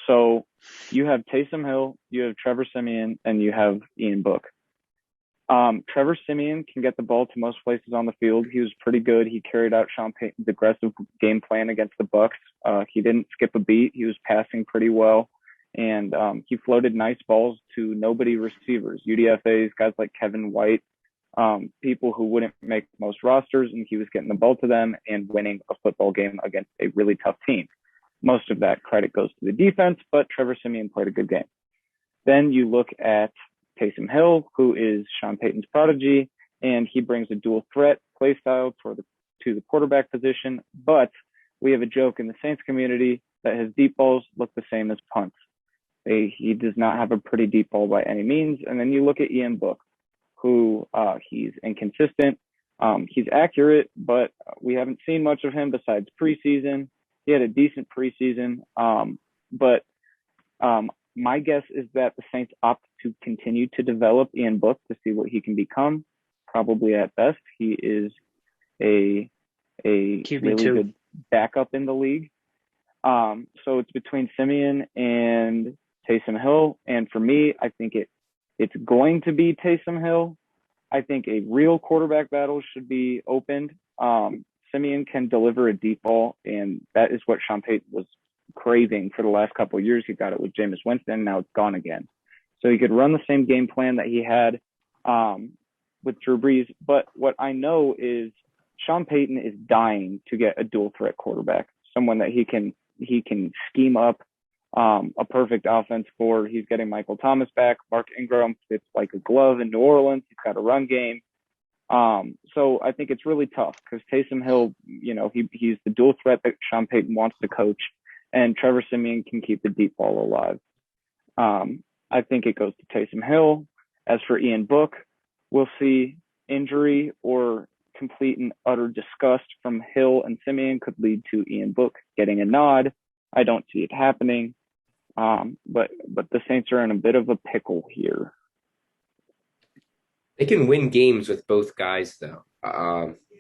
[SPEAKER 3] So you have Taysom Hill, you have Trevor Siemian, and you have Ian Book. Trevor Siemian can get the ball to most places on the field. He was pretty good. He carried out Sean Payton's aggressive game plan against the Bucks. He didn't skip a beat. He was passing pretty well. And he floated nice balls to nobody receivers, UDFAs, guys like Kevin White, people who wouldn't make most rosters, and he was getting the ball to them and winning a football game against a really tough team. Most of that credit goes to the defense, but Trevor Siemian played a good game. Then you look at Taysom Hill, who is Sean Payton's prodigy, and he brings a dual threat play style to the quarterback position. But we have a joke in the Saints community that his deep balls look the same as punts. He does not have a pretty deep ball by any means. And then you look at Ian Book, who he's inconsistent. He's accurate, but we haven't seen much of him besides preseason. He had a decent preseason, but my guess is that the Saints opt to continue to develop Ian Book to see what he can become. Probably at best, he is a
[SPEAKER 4] QB2.
[SPEAKER 3] really good backup in the league. So it's between Siemian and Taysom Hill, and for me, I think it's going to be Taysom Hill. I think a real quarterback battle should be opened. Siemian can deliver a deep ball, and that is what Sean Payton was craving for the last couple of years. He got it with Jameis Winston. Now it's gone again. So he could run the same game plan that he had with Drew Brees. But what I know is Sean Payton is dying to get a dual threat quarterback, someone that he can scheme up a perfect offense for. He's getting Michael Thomas back. Mark Ingram fits like a glove in New Orleans. He's got a run game. So I think it's really tough because Taysom Hill, he's the dual threat that Sean Payton wants to coach, and Trevor Siemian can keep the deep ball alive. I think it goes to Taysom Hill. As for Ian Book, we'll see. Injury or complete and utter disgust from Hill and Siemian could lead to Ian Book getting a nod. I don't see it happening. But the Saints are in a bit of a pickle here.
[SPEAKER 5] They can win games with both guys, though.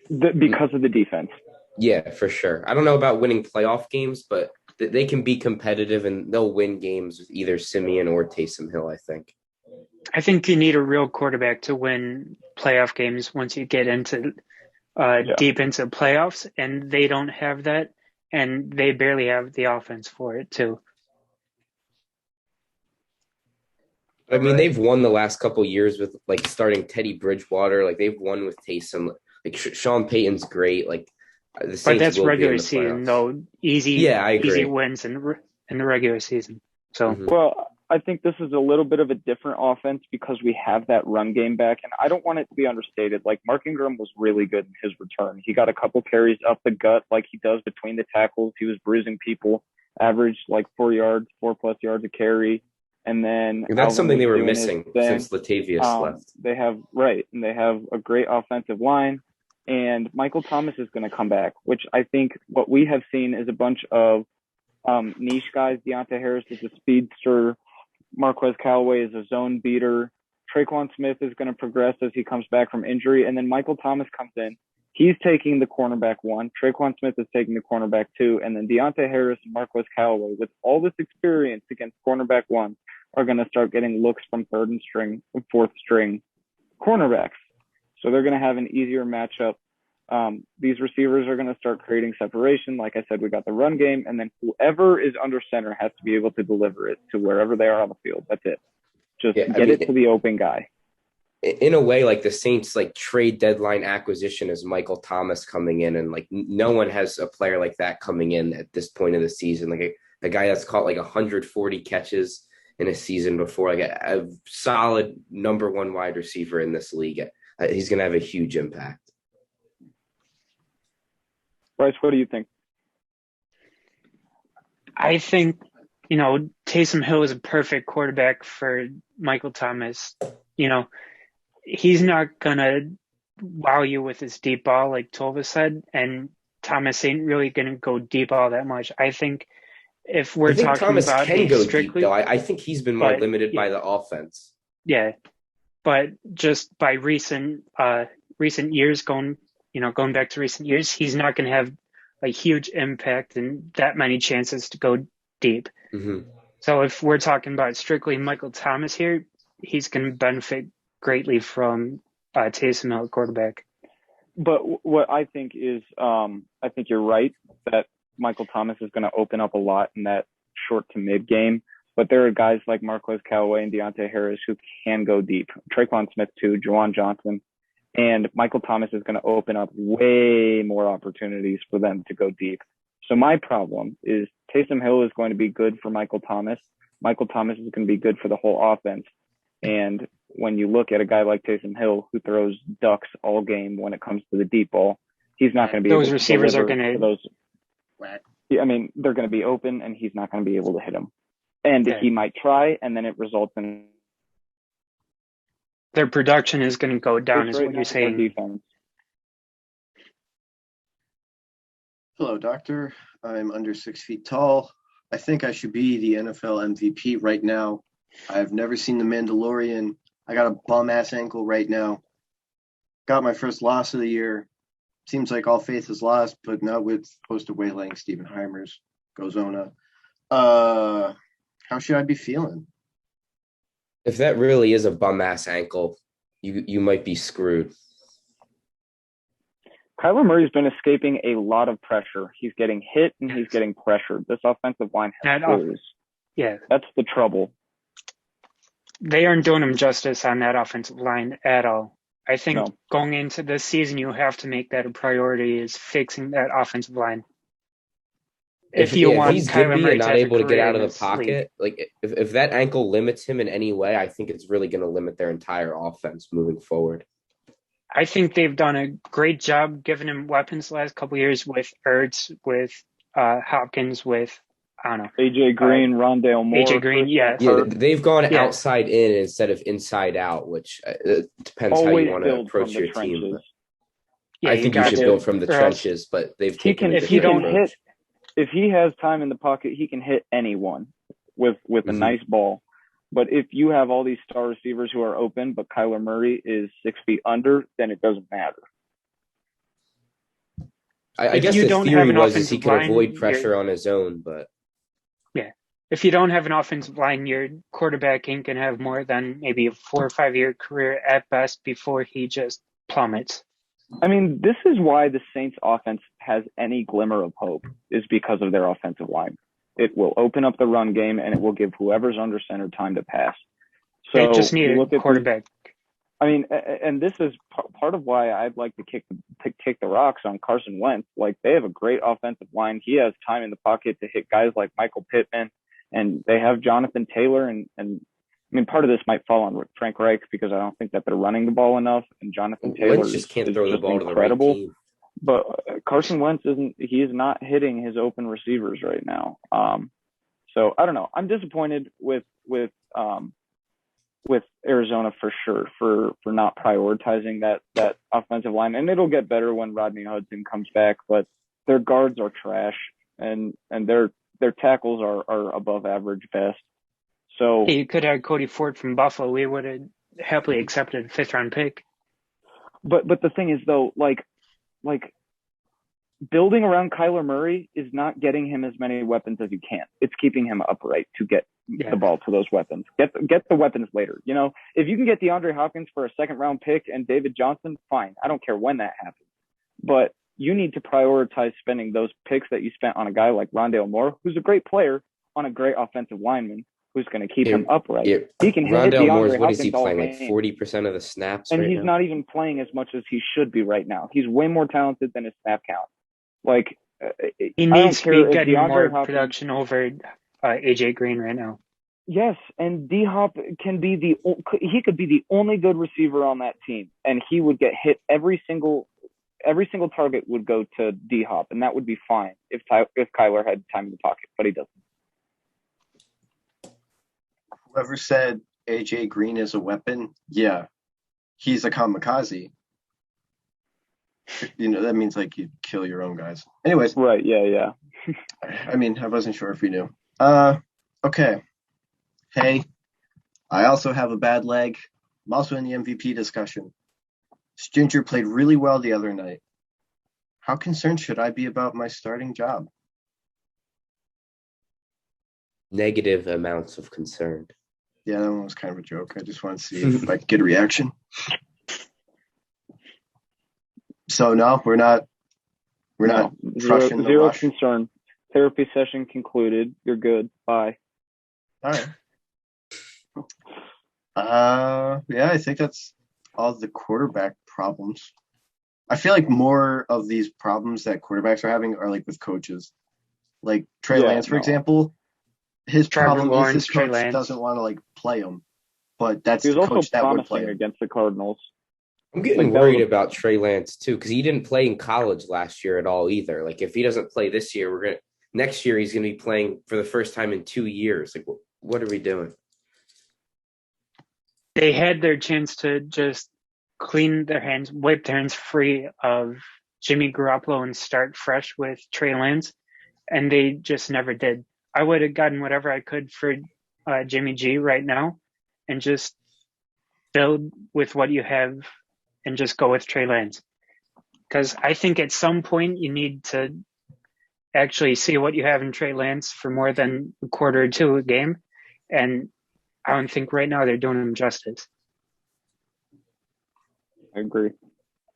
[SPEAKER 3] Because of the defense.
[SPEAKER 5] Yeah, for sure. I don't know about winning playoff games, but they can be competitive and they'll win games with either Simeon or Taysom Hill, I think.
[SPEAKER 4] I think you need a real quarterback to win playoff games once you get into deep into playoffs, and they don't have that, and they barely have the offense for it too.
[SPEAKER 5] I mean, they've won the last couple of years with like starting Teddy Bridgewater. Like they've won with Taysom. Like Sean Payton's great. Like the Saints
[SPEAKER 4] but that's
[SPEAKER 5] will
[SPEAKER 4] regular
[SPEAKER 5] be in the
[SPEAKER 4] season,
[SPEAKER 5] playoffs.
[SPEAKER 4] though. Easy wins in the regular season. So
[SPEAKER 3] well, I think this is a little bit of a different offense because we have that run game back, and I don't want it to be understated. Like Mark Ingram was really good in his return. He got a couple carries up the gut like he does between the tackles. He was bruising people, averaged like 4+ yards a carry. And then
[SPEAKER 5] that's something they were missing since Latavius left.
[SPEAKER 3] They have a great offensive line, and Michael Thomas is going to come back, which I think what we have seen is a bunch of niche guys. Deontay Harris is a speedster. Marquez Callaway is a zone beater. Traquan Smith is going to progress as he comes back from injury, and then Michael Thomas comes in. He's taking the cornerback 1. Traquan Smith is taking the cornerback 2, and then Deontay Harris and Marquez Callaway, with all this experience against cornerback 1, are going to start getting looks from 3rd and 4th string cornerbacks. So they're going to have an easier matchup. These receivers are going to start creating separation. Like I said, we got the run game, and then whoever is under center has to be able to deliver it to wherever they are on the field. That's it. Just get it to the open guy.
[SPEAKER 5] In a way, like the Saints, like trade deadline acquisition is Michael Thomas coming in, and like no one has a player like that coming in at this point of the season. Like a guy that's caught like 140 catches in a season before, like a solid number 1 wide receiver in this league. He's going to have a huge impact.
[SPEAKER 3] Bryce, what do you think?
[SPEAKER 4] I think, Taysom Hill is a perfect quarterback for Michael Thomas. He's not going to wow you with his deep ball, like Tolva said, and Thomas ain't really going to go deep all that much. I think if we're talking
[SPEAKER 5] Thomas
[SPEAKER 4] about
[SPEAKER 5] can go
[SPEAKER 4] strictly,
[SPEAKER 5] deep, though. I think he's been more limited by the offense.
[SPEAKER 4] Yeah, but just by recent years going back to recent years, he's not going to have a huge impact and that many chances to go deep.
[SPEAKER 5] Mm-hmm.
[SPEAKER 4] So if we're talking about strictly Michael Thomas here, he's going to benefit greatly from Taysom Hill quarterback.
[SPEAKER 3] But what I think is, I think you're right that Michael Thomas is going to open up a lot in that short to mid game. But there are guys like Marquez Callaway and Deontay Harris who can go deep. Traquan Smith too, Juwan Johnson. And Michael Thomas is going to open up way more opportunities for them to go deep. So my problem is Taysom Hill is going to be good for Michael Thomas. Michael Thomas is going to be good for the whole offense. And when you look at a guy like Taysom Hill who throws ducks all game when it comes to the deep ball, he's not going to be able to deliver. Those receivers are going to they're going to be open and he's not going to be able to hit them. And he might try, and then it results in
[SPEAKER 4] their production is going to go down, is what you're saying.
[SPEAKER 3] Defense.
[SPEAKER 1] Hello, doctor. I'm under 6 feet tall. I think I should be the NFL MVP right now. I've never seen The Mandalorian. I got a bum-ass ankle right now. Got my first loss of the year. Seems like all faith is lost, but not with poster waylaying Stephen Heimer's Gozona. How should I be feeling?
[SPEAKER 5] If that really is a bum-ass ankle, you might be screwed.
[SPEAKER 3] Kyler Murray's been escaping a lot of pressure. He's getting hit and he's getting pressured. This offensive line has holes.
[SPEAKER 4] Yeah.
[SPEAKER 3] That's the trouble.
[SPEAKER 4] They aren't doing him justice on that offensive line at all. I think going into this season, you have to make that a priority, is fixing that offensive line. If he's
[SPEAKER 5] Kyler Murray not able to get out of the pocket, like if that ankle limits him in any way, I think it's really going to limit their entire offense moving forward.
[SPEAKER 4] I think they've done a great job giving him weapons the last couple of years with Ertz, with Hopkins, with, I don't know.
[SPEAKER 3] AJ Green, Rondale Moore.
[SPEAKER 4] AJ Green, yeah.
[SPEAKER 5] They've gone outside in instead of inside out, which depends how you want to approach your team. I think you should build from the trenches, but they've taken
[SPEAKER 3] if you don't hit. if he has time in the pocket, he can hit anyone with a nice ball. But if you have all these star receivers who are open, but Kyler Murray is 6 feet under, then it doesn't matter.
[SPEAKER 5] I guess the theory was he could avoid pressure on his own, but
[SPEAKER 4] yeah, if you don't have an offensive line, your quarterback ain't gonna have more than maybe a 4 or 5 year career at best before he just plummets.
[SPEAKER 3] I mean, this is why the Saints offense has any glimmer of hope, is because of their offensive line. It will open up the run game, and it will give whoever's under center time to pass. So
[SPEAKER 4] they just need a quarterback.
[SPEAKER 3] I mean, and this is part of why I'd like to kick the rocks on Carson Wentz. Like, they have a great offensive line. He has time in the pocket to hit guys like Michael Pittman, and they have Jonathan Taylor. And I mean, part of this might fall on Frank Reich because I don't think that they're running the ball enough. And Jonathan Taylor
[SPEAKER 5] just can't throw the ball
[SPEAKER 3] incredible.
[SPEAKER 5] To the right team.
[SPEAKER 3] But Carson Wentz he is not hitting his open receivers right now. So I don't know. I'm disappointed with Arizona for sure for not prioritizing that offensive line, and it'll get better when Rodney Hudson comes back. But their guards are trash, and their tackles are above average best. So
[SPEAKER 4] you could have Cody Ford from Buffalo. We would have happily accepted a 5th round pick.
[SPEAKER 3] But the thing is though, like building around Kyler Murray is not getting him as many weapons as you can. It's keeping him upright to get the ball to those weapons. Get the weapons later. You know, if you can get DeAndre Hopkins for a 2nd round pick and David Johnson, fine. I don't care when that happens. But you need to prioritize spending those picks that you spent on a guy like Rondale Moore, who's a great player, on a great offensive lineman who's going to keep him upright. He can hit
[SPEAKER 5] Rondale
[SPEAKER 3] DeAndre
[SPEAKER 5] Moore's, what
[SPEAKER 3] Hopkins
[SPEAKER 5] is he playing,
[SPEAKER 3] all
[SPEAKER 5] like
[SPEAKER 3] game.
[SPEAKER 5] 40% of the snaps
[SPEAKER 3] And
[SPEAKER 5] right
[SPEAKER 3] he's
[SPEAKER 5] now?
[SPEAKER 3] not even playing as much as he should be right now. He's way more talented than his snap count. Like,
[SPEAKER 4] he needs to be getting more production over AJ Green right now.
[SPEAKER 3] Yes, and D-Hop could be the only good receiver on that team, and he would get hit every single target would go to D-Hop, and that would be fine if Kyler had time in the pocket, but he doesn't.
[SPEAKER 1] Whoever said AJ Green is a weapon, yeah, he's a kamikaze. You know, that means like you kill your own guys. Anyways.
[SPEAKER 3] Right, yeah.
[SPEAKER 1] I mean, I wasn't sure if we knew. Okay. Hey, I also have a bad leg. I'm also in the MVP discussion. Ginger played really well the other night. How concerned should I be about my starting job?
[SPEAKER 5] Negative amounts of concern.
[SPEAKER 1] Yeah, that one was kind of a joke. I just wanted to see if I could get a reaction. So no, we're not crushing the
[SPEAKER 3] zero
[SPEAKER 1] rush.
[SPEAKER 3] concern. Therapy session concluded. You're good. Bye.
[SPEAKER 1] All right. Yeah, I think that's all the quarterback problems. I feel like more of these problems that quarterbacks are having are like with coaches. Like Trey Lance, for example, his problem is his coach doesn't want to like play him, but that's the coach that would play him.
[SPEAKER 3] Against the Cardinals.
[SPEAKER 5] I'm getting worried about Trey Lance too, because he didn't play in college last year at all either. Like, if he doesn't play this year, next year he's gonna be playing for the first time in 2 years. Like, what are we doing?
[SPEAKER 4] They had their chance to just wipe their hands free of Jimmy Garoppolo and start fresh with Trey Lance, and they just never did. I would have gotten whatever I could for Jimmy G right now, and just build with what you have. And just go with Trey Lance. Because I think at some point you need to actually see what you have in Trey Lance for more than a quarter or two a game. And I don't think right now they're doing him justice.
[SPEAKER 3] I agree.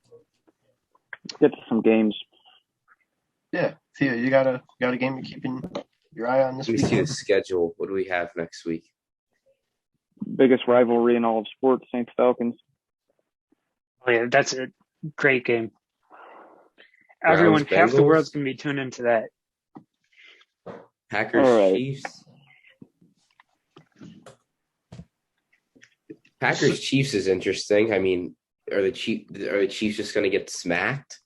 [SPEAKER 3] Let's get to some games.
[SPEAKER 1] Yeah. Theo, you got a game you're keeping your eye on this week?
[SPEAKER 5] Let me see the schedule. What do we have next week?
[SPEAKER 3] Biggest rivalry in all of sports, Saints Falcons.
[SPEAKER 4] Oh yeah, that's a great game. Everyone, half the world's going to be tuned into that.
[SPEAKER 5] Packers, Chiefs. Packers Chiefs is interesting. I mean, are the Chiefs just going to get smacked?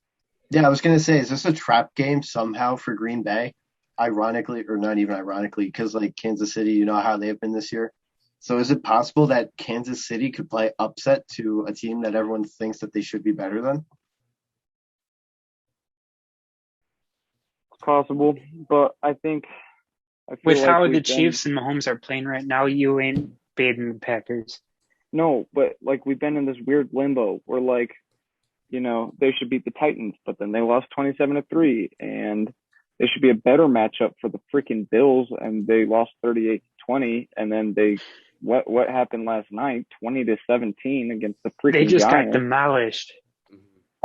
[SPEAKER 1] Yeah, I was going to say, is this a trap game somehow for Green Bay? Ironically, or not even ironically, because like Kansas City, you know how they've been this year. So is it possible that Kansas City could play upset to a team that everyone thinks that they should be better than?
[SPEAKER 3] possible, but I feel
[SPEAKER 4] with
[SPEAKER 3] like
[SPEAKER 4] how the Chiefs and Mahomes are playing right now, you ain't beating the Packers.
[SPEAKER 3] No, but like we've been in this weird limbo where like, they should beat the Titans, but then they lost 27-3, and they should be a better matchup for the freaking Bills, and they lost 38-20, and then what happened last night, 20-17 against the freaking
[SPEAKER 4] They just
[SPEAKER 3] Giants.
[SPEAKER 4] got demolished.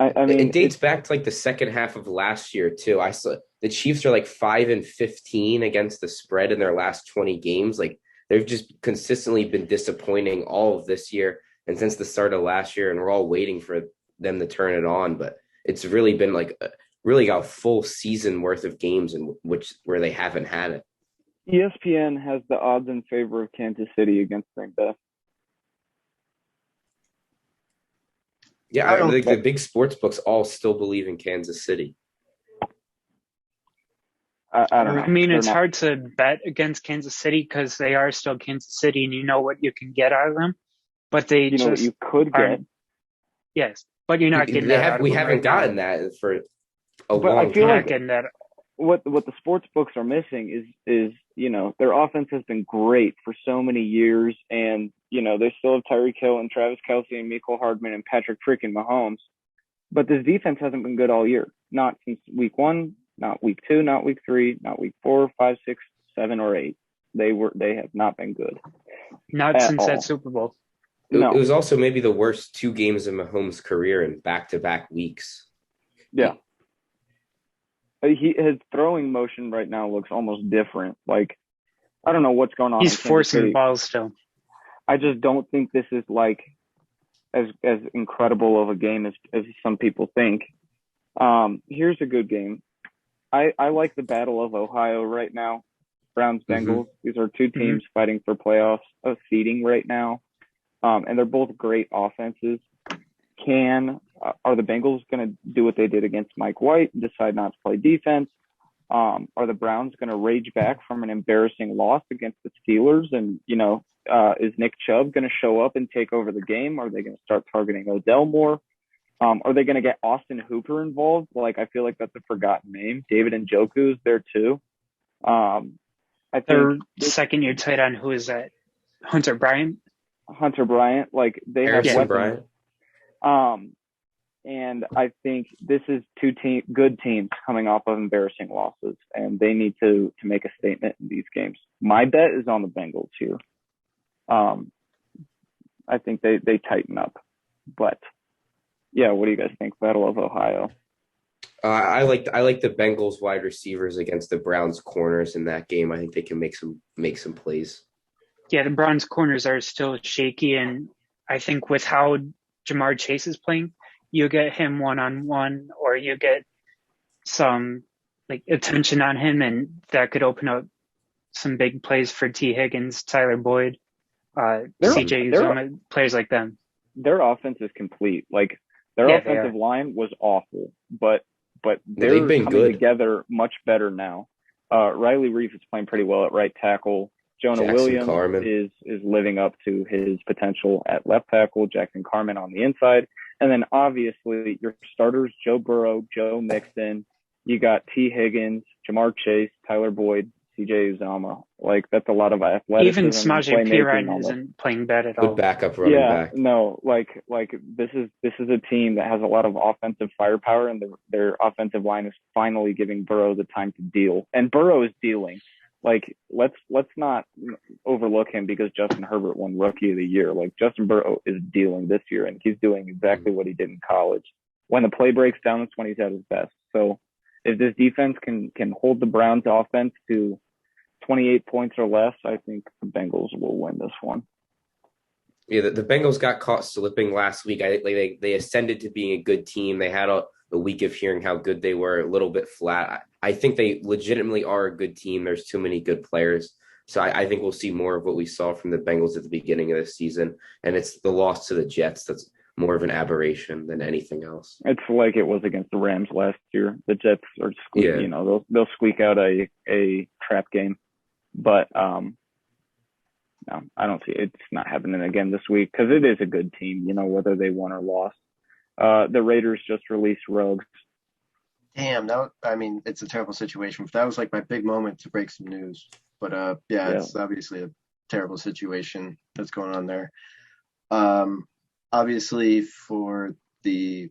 [SPEAKER 3] I mean,
[SPEAKER 5] it dates back to like the second half of last year too. I saw the Chiefs are like 5-15 against the spread in their last 20 games. Like they've just consistently been disappointing all of this year and since the start of last year, and we're all waiting for them to turn it on. But it's really been like really a full season worth of games in where they haven't had it.
[SPEAKER 3] ESPN has the odds in favor of Kansas City against Green Bay.
[SPEAKER 5] Yeah, I think the big sports books all still believe in Kansas City.
[SPEAKER 3] I don't know.
[SPEAKER 4] I mean, it's hard to bet against Kansas City because they are still Kansas City, and you know what you can get out of them. But they
[SPEAKER 3] know what you could get.
[SPEAKER 4] Yes, but you're not getting that out of them.
[SPEAKER 5] We haven't gotten that for a long time.
[SPEAKER 3] I feel like
[SPEAKER 4] getting that.
[SPEAKER 3] What the sports books are missing is their offense has been great for so many years, and they still have Tyreek Hill and Travis Kelce and Mecole Hardman and Patrick freaking Mahomes, but this defense hasn't been good all year. Not since week 1, not week 2, not week 3, not week 4, 5, 6, 7, or 8. They have not been good.
[SPEAKER 4] Not since that Super Bowl.
[SPEAKER 3] No.
[SPEAKER 5] It was also maybe the worst 2 games of Mahomes' career in back-to-back weeks.
[SPEAKER 3] Yeah. His throwing motion right now looks almost different. Like, I don't know what's going on.
[SPEAKER 4] He's forcing balls still.
[SPEAKER 3] I just don't think this is like as incredible of a game as some people think. Here's a good game. I like the Battle of Ohio right now. Browns Bengals. These are 2 teams fighting for playoffs seeding right now. And they're both great offenses. Are the Bengals going to do what they did against Mike White and decide not to play defense? Are the Browns going to rage back from an embarrassing loss against the Steelers? And, is Nick Chubb going to show up and take over the game? Are they going to start targeting Odell more? Are they going to get Austin Hooper involved? Like, I feel like that's a forgotten name. David Njoku is there too. I think
[SPEAKER 4] their second-year tight end, who is that? Hunter Bryant.
[SPEAKER 3] Like they
[SPEAKER 5] Harrison
[SPEAKER 3] have weapons. And I think this is 2 good teams coming off of embarrassing losses, and they need to make a statement in these games. My bet is on the Bengals here. I think they tighten up, but yeah, what do you guys think? Battle of Ohio.
[SPEAKER 5] I like the Bengals wide receivers against the Browns corners in that game. I think they can make some plays.
[SPEAKER 4] Yeah, the Browns corners are still shaky, and I think with how Jamar Chase is playing, you get him one-on-one, or you get some attention on him, and that could open up some big plays for T. Higgins, Tyler Boyd, CJ Uzomah, players like them.
[SPEAKER 3] Their offense is complete. Like their offensive line was awful, but they've been coming together much better now. Riley Reef is playing pretty well at right tackle. Jonah Williams is living up to his potential at left tackle. Jackson Carman on the inside. And then obviously your starters, Joe Burrow, Joe Mixon. You got T. Higgins, Jamar Chase, Tyler Boyd, CJ Uzomah. Like that's a lot of athleticism.
[SPEAKER 4] Even Samaje Perine isn't playing bad at all.
[SPEAKER 5] Good backup running back.
[SPEAKER 3] No, like this is a team that has a lot of offensive firepower, and their offensive line is finally giving Burrow the time to deal. And Burrow is dealing. Like let's not overlook him because Justin Herbert won Rookie of the Year. Like Justin Burrow is dealing this year, and he's doing exactly what he did in college. When the play breaks down, that's when he's at his best. So if this defense can hold the Browns offense to 28 points or less, I think the Bengals will win this one.
[SPEAKER 5] Yeah, the Bengals got caught slipping last week. They ascended to being a good team. They had a week of hearing how good they were, a little bit flat. I think they legitimately are a good team. There's too many good players. So I think we'll see more of what we saw from the Bengals at the beginning of the season. And it's the loss to the Jets that's more of an aberration than anything else.
[SPEAKER 3] It's like it was against the Rams last year. The Jets are, they'll squeak out a trap game. But no, I don't see it's not happening again this week because it is a good team, whether they won or lost. The Raiders just released Ruggs.
[SPEAKER 1] Damn, it's a terrible situation. That was like my big moment to break some news. But it's obviously a terrible situation that's going on there. Obviously for the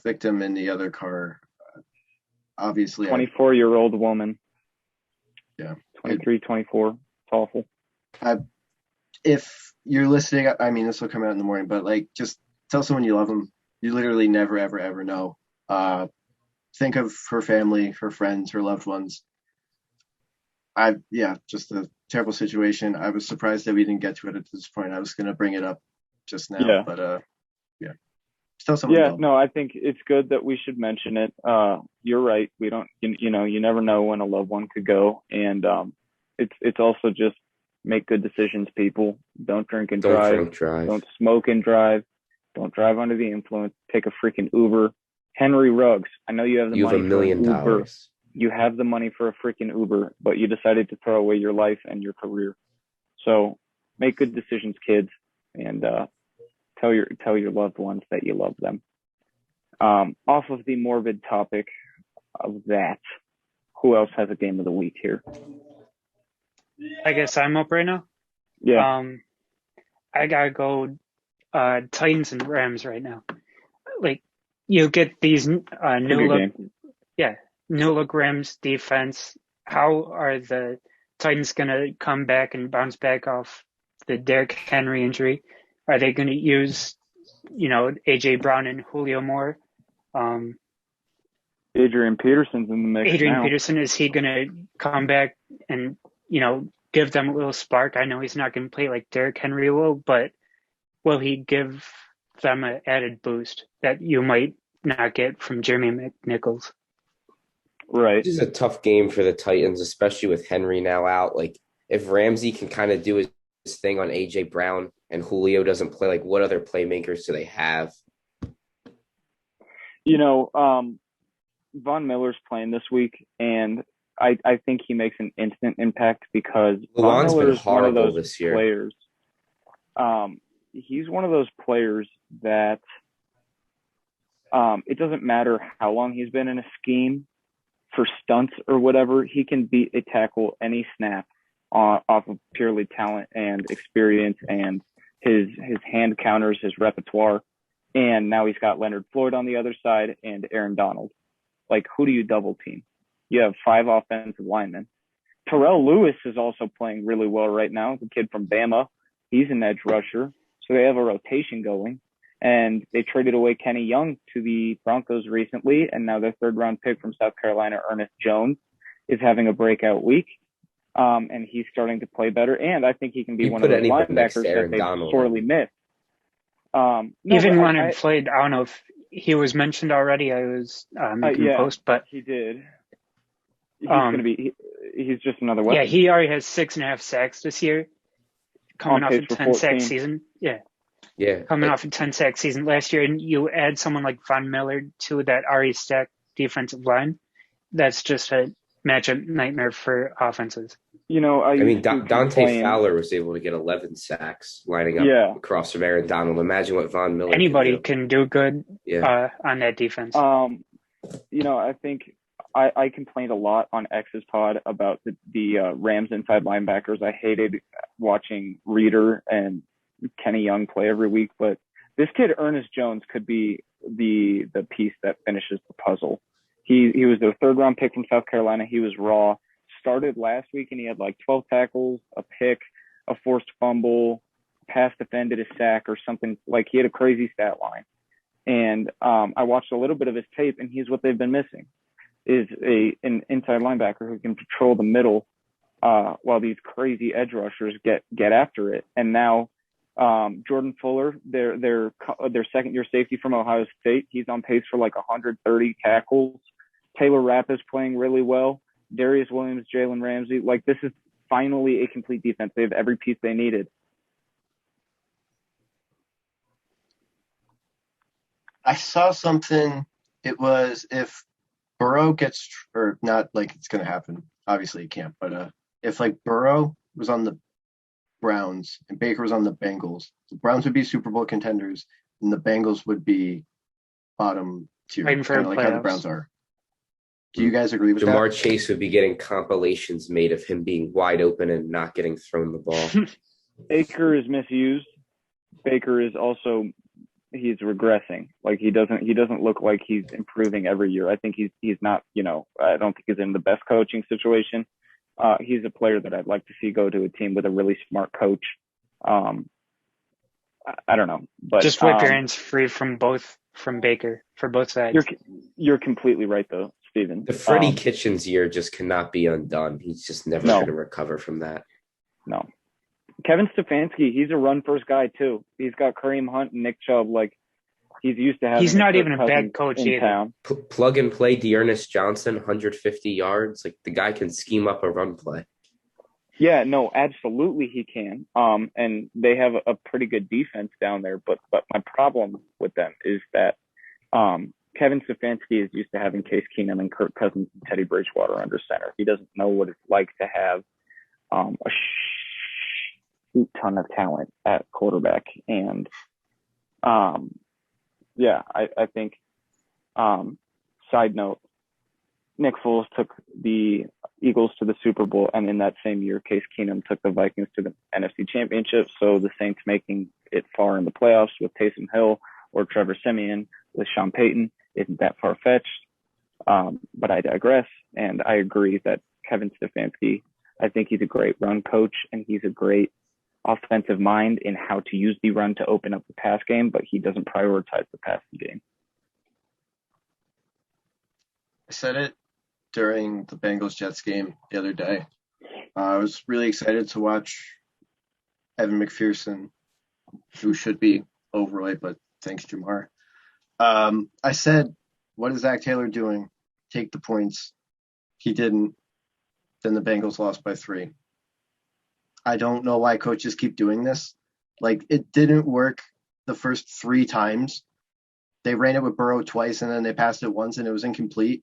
[SPEAKER 1] victim in the other car, obviously
[SPEAKER 3] 24-year-old woman.
[SPEAKER 1] Yeah.
[SPEAKER 3] 23, 24. It's awful.
[SPEAKER 1] If you're listening, this will come out in the morning, but like, just tell someone you love them. You literally never, ever, ever know. Think of her family, her friends, her loved ones. Just a terrible situation. I was surprised that we didn't get to it at this point. I was going to bring it up just now, but just tell someone.
[SPEAKER 3] Yeah, no, I think it's good that we should mention it. You're right. We don't, you never know when a loved one could go, and it's also just make good decisions, people. Don't drink and drive. Don't smoke and drive. Don't drive under the influence. Take a freaking Uber. Henry Ruggs, I know you have the money
[SPEAKER 5] for $1 million.
[SPEAKER 3] Uber. You have the money for a freaking Uber, but you decided to throw away your life and your career. So make good decisions, kids, and tell your loved ones that you love them. Off of the morbid topic of that, who else has a game of the week here?
[SPEAKER 4] I guess I'm up right now.
[SPEAKER 3] Yeah.
[SPEAKER 4] I gotta go Titans and Rams right now. Like, you get these new look Rams defense. How are the Titans gonna come back and bounce back off the Derrick Henry injury? Are they gonna use, AJ Brown and Julio more?
[SPEAKER 3] Adrian Peterson's in the mix.
[SPEAKER 4] Adrian Peterson, is he gonna come back and give them a little spark? I know he's not gonna play like Derrick Henry will, but will he give them an added boost that you might not get from Jeremy McNichols?
[SPEAKER 3] Right.
[SPEAKER 5] This is a tough game for the Titans, especially with Henry now out. Like, if Ramsey can kind of do his thing on AJ Brown and Julio doesn't play, like, what other playmakers do they have?
[SPEAKER 3] Von Miller's playing this week, and I think he makes an instant impact because
[SPEAKER 5] Von Miller
[SPEAKER 3] is one of those this year. Players. He's one of those players that it doesn't matter how long he's been in a scheme for stunts or whatever. He can beat a tackle any snap off of purely talent and experience and his hand counters, his repertoire. And now he's got Leonard Floyd on the other side and Aaron Donald. Like, who do you double team? You have 5 offensive linemen. Terrell Lewis is also playing really well right now. The kid from Bama, he's an edge rusher. So they have a rotation going. And they traded away Kenny Young to the Broncos recently. And now their 3rd-round pick from South Carolina, Ernest Jones, is having a breakout week. And he's starting to play better. And I think he can be one of the linebackers that they sorely missed.
[SPEAKER 4] Even Leonard Floyd, I don't know if he was mentioned already. I was making a post, but
[SPEAKER 3] he did. He's going to be. He's just another weapon.
[SPEAKER 4] Yeah, he already has 6.5 sacks this year, coming off a 10-sack season. Yeah, coming off a 10-sack season last year, and you add someone like Von Miller to that already stacked defensive line. That's just a matchup nightmare for offenses.
[SPEAKER 5] Dante Fowler was able to get 11 sacks lining up across from Aaron Donald. Imagine what Von Miller
[SPEAKER 4] can do good on that defense.
[SPEAKER 3] I think I complained a lot on X's pod about the Rams inside linebackers. I hated watching Reeder and Kenny Young play every week, but this kid Ernest Jones could be the piece that finishes the puzzle. He was their 3rd-round pick from South Carolina. He was raw. Started last week and he had like 12 tackles, a pick, a forced fumble, pass defended, a sack or something. Like, he had a crazy stat line. And I watched a little bit of his tape, and he's what they've been missing, is an inside linebacker who can patrol the middle while these crazy edge rushers get after it. And now Jordan Fuller, their 2nd-year safety from Ohio State, he's on pace for like 130 tackles. Taylor Rapp is playing really well. Darius Williams, Jalen Ramsey. Like, this is finally a complete defense. They have every piece they needed.
[SPEAKER 1] I saw something. It was if Burrow gets, or not like it's going to happen. Obviously it can't, but if like Burrow was on the Browns and Baker was on the Bengals, the Browns would be Super Bowl contenders and the Bengals would be bottom tier, kind of like how the Browns are. Do you guys agree with
[SPEAKER 5] Jamar
[SPEAKER 1] that?
[SPEAKER 5] Chase would be getting compilations made of him being wide open and not getting thrown the ball.
[SPEAKER 3] Baker is misused. Baker is also he's regressing. Like he doesn't look like he's improving every year. I think he's not, I don't think he's in the best coaching situation. He's a player that I'd like to see go to a team with a really smart coach. I don't know, but
[SPEAKER 4] just whip your hands free from Baker for both sides.
[SPEAKER 3] You're completely right though, Steven.
[SPEAKER 5] The Freddie Kitchens year just cannot be undone. He's just never going to recover from that.
[SPEAKER 3] No. Kevin Stefanski, he's a run first guy too. He's got Kareem Hunt and Nick Chubb. Like he's used to having.
[SPEAKER 4] He's not even a bad coach either.
[SPEAKER 3] Town.
[SPEAKER 5] Plug and play Dearness Johnson, 150 yards. Like the guy can scheme up a run play.
[SPEAKER 3] Yeah, no, absolutely he can. And they have a pretty good defense down there. But my problem with them is that Kevin Stefanski is used to having Case Keenum and Kirk Cousins and Teddy Bridgewater under center. He doesn't know what it's like to have a ton of talent at quarterback. And I think side note, Nick Foles took the Eagles to the Super Bowl, and in that same year, Case Keenum took the Vikings to the NFC Championship. So the Saints making it far in the playoffs with Taysom Hill or Trevor Siemian with Sean Payton isn't that far-fetched. But I digress, and I agree that Kevin Stefanski, I think he's a great run coach, and he's a great offensive mind in how to use the run to open up the pass game, but he doesn't prioritize the passing game.
[SPEAKER 1] I said it during the Bengals-Jets game the other day. I was really excited to watch Evan McPherson, who should be overweight, but thanks, Jamar. I said, what is Zach Taylor doing? Take the points. He didn't. Then the Bengals lost by 3. I don't know why coaches keep doing this. Like, it didn't work the first 3 times. They ran it with Burrow twice, and then they passed it once, and it was incomplete.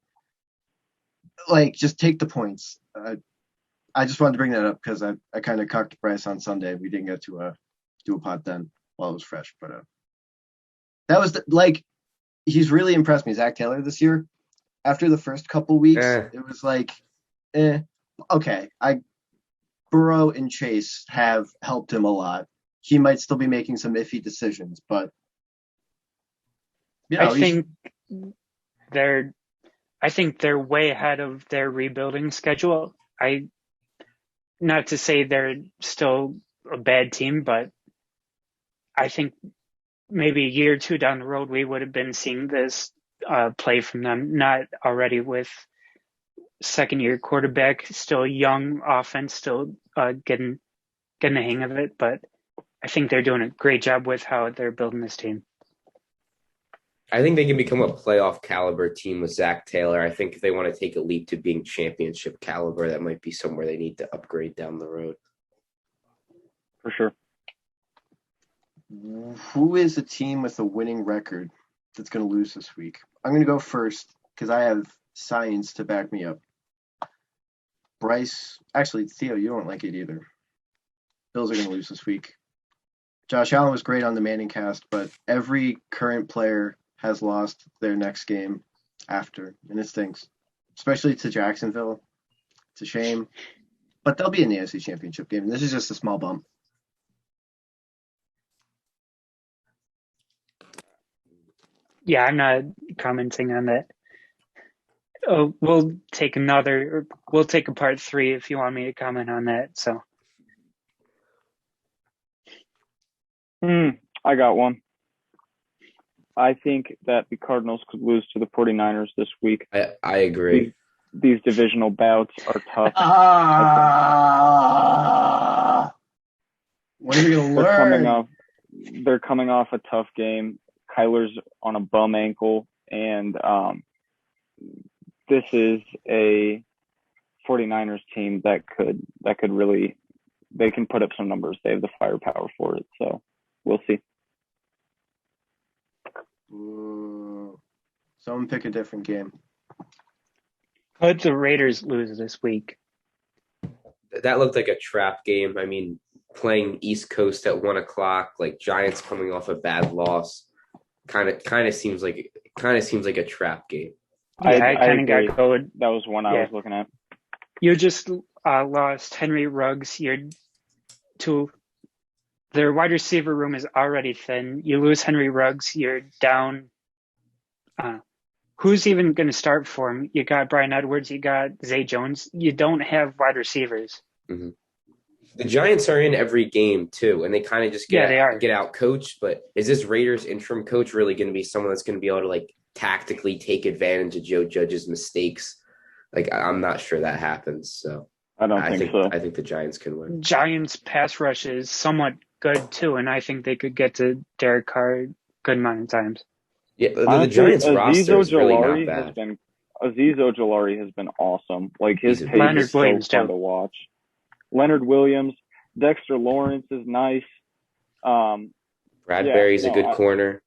[SPEAKER 1] Like, just take the points. I just wanted to bring that up because I kind of cucked Bryce on Sunday. We didn't get to do a pod then while it was fresh. But that was, he's really impressed me, Zach Taylor, this year. After the first couple weeks, it was like, okay. Burrow and Chase have helped him a lot. He might still be making some iffy decisions, but
[SPEAKER 4] I think they're way ahead of their rebuilding schedule. Not to say they're still a bad team, but I think maybe a year or two down the road, we would have been seeing this play from them, not already with second-year quarterback, still young offense, still getting the hang of it. But I think they're doing a great job with how they're building this team.
[SPEAKER 5] I think they can become a playoff caliber team with Zach Taylor. I think if they want to take a leap to being championship caliber, that might be somewhere they need to upgrade down the road.
[SPEAKER 3] For sure.
[SPEAKER 1] Who is a team with a winning record that's going to lose this week? I'm going to go first because I have science to back me up. Bryce, actually, Theo, you don't like it either. Bills are going to lose this week. Josh Allen was great on the Manning cast, but every current player has lost their next game after, and it stinks, especially to Jacksonville. It's a shame, but they'll be in the AFC Championship game. This is just a small bump.
[SPEAKER 4] Yeah, I'm not commenting on that. Oh, we'll take a part 3 if you want me to comment on that. So,
[SPEAKER 3] I got one. I think that the Cardinals could lose to the 49ers this week.
[SPEAKER 5] I agree.
[SPEAKER 3] These divisional bouts are tough.
[SPEAKER 1] When are you going to learn?
[SPEAKER 3] They're coming off a tough game. Kyler's on a bum ankle, and this is a 49ers team that could really, they can put up some numbers. They have the firepower for it, so we'll see.
[SPEAKER 1] Someone pick a different game.
[SPEAKER 4] Could the Raiders lose this week?
[SPEAKER 5] That looked like a trap game. I mean, playing East Coast at 1:00, like Giants coming off a bad loss, kind of seems like a trap game.
[SPEAKER 4] I kind of
[SPEAKER 3] agree.
[SPEAKER 4] got going.
[SPEAKER 3] That was one I was looking at.
[SPEAKER 4] You just lost Henry Ruggs. Their wide receiver room is already thin. You lose Henry Ruggs, you're down. Who's even going to start for him? You got Bryan Edwards, you got Zay Jones. You don't have wide receivers.
[SPEAKER 5] Mm-hmm. The Giants are in every game too, and they kind of just get out coached. But is this Raiders interim coach really going to be someone that's going to be able to like tactically take advantage of Joe Judge's mistakes? Like, I'm not sure that happens. So I think so. I think the Giants can win.
[SPEAKER 4] Giants pass rush is somewhat good too, and I think they could get to Derek Carr a good amount of times.
[SPEAKER 5] Yeah, the Giants roster is really not bad.
[SPEAKER 3] Azeez Ojulari has been awesome. Like his tape
[SPEAKER 4] Leonard
[SPEAKER 3] is so
[SPEAKER 4] Williams
[SPEAKER 3] fun to watch. Leonard Williams, Dexter Lawrence is nice.
[SPEAKER 5] Bradbury's a good corner.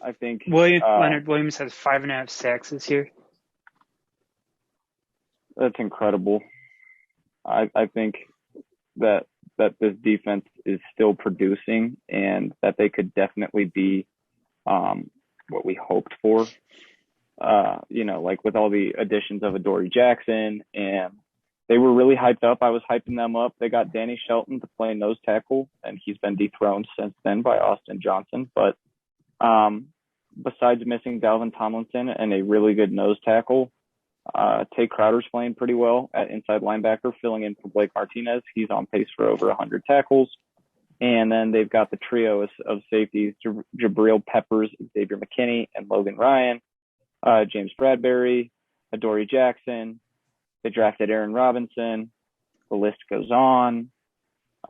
[SPEAKER 3] I think
[SPEAKER 4] Leonard Williams has 5.5 sacks this year.
[SPEAKER 3] That's incredible. I think that this defense is still producing and that they could definitely be what we hoped for. Like with all the additions of Adoree Jackson, and they were really hyped up. I was hyping them up. They got Danny Shelton to play nose tackle, and he's been dethroned since then by Austin Johnson. But besides missing Dalvin Tomlinson and a really good nose tackle, Tay Crowder's playing pretty well at inside linebacker, filling in for Blake Martinez. He's on pace for over 100 tackles. And then they've got the trio of safeties, Jabril Peppers, Xavier McKinney, and Logan Ryan, James Bradbury, Adoree Jackson. They drafted Aaron Robinson. The list goes on.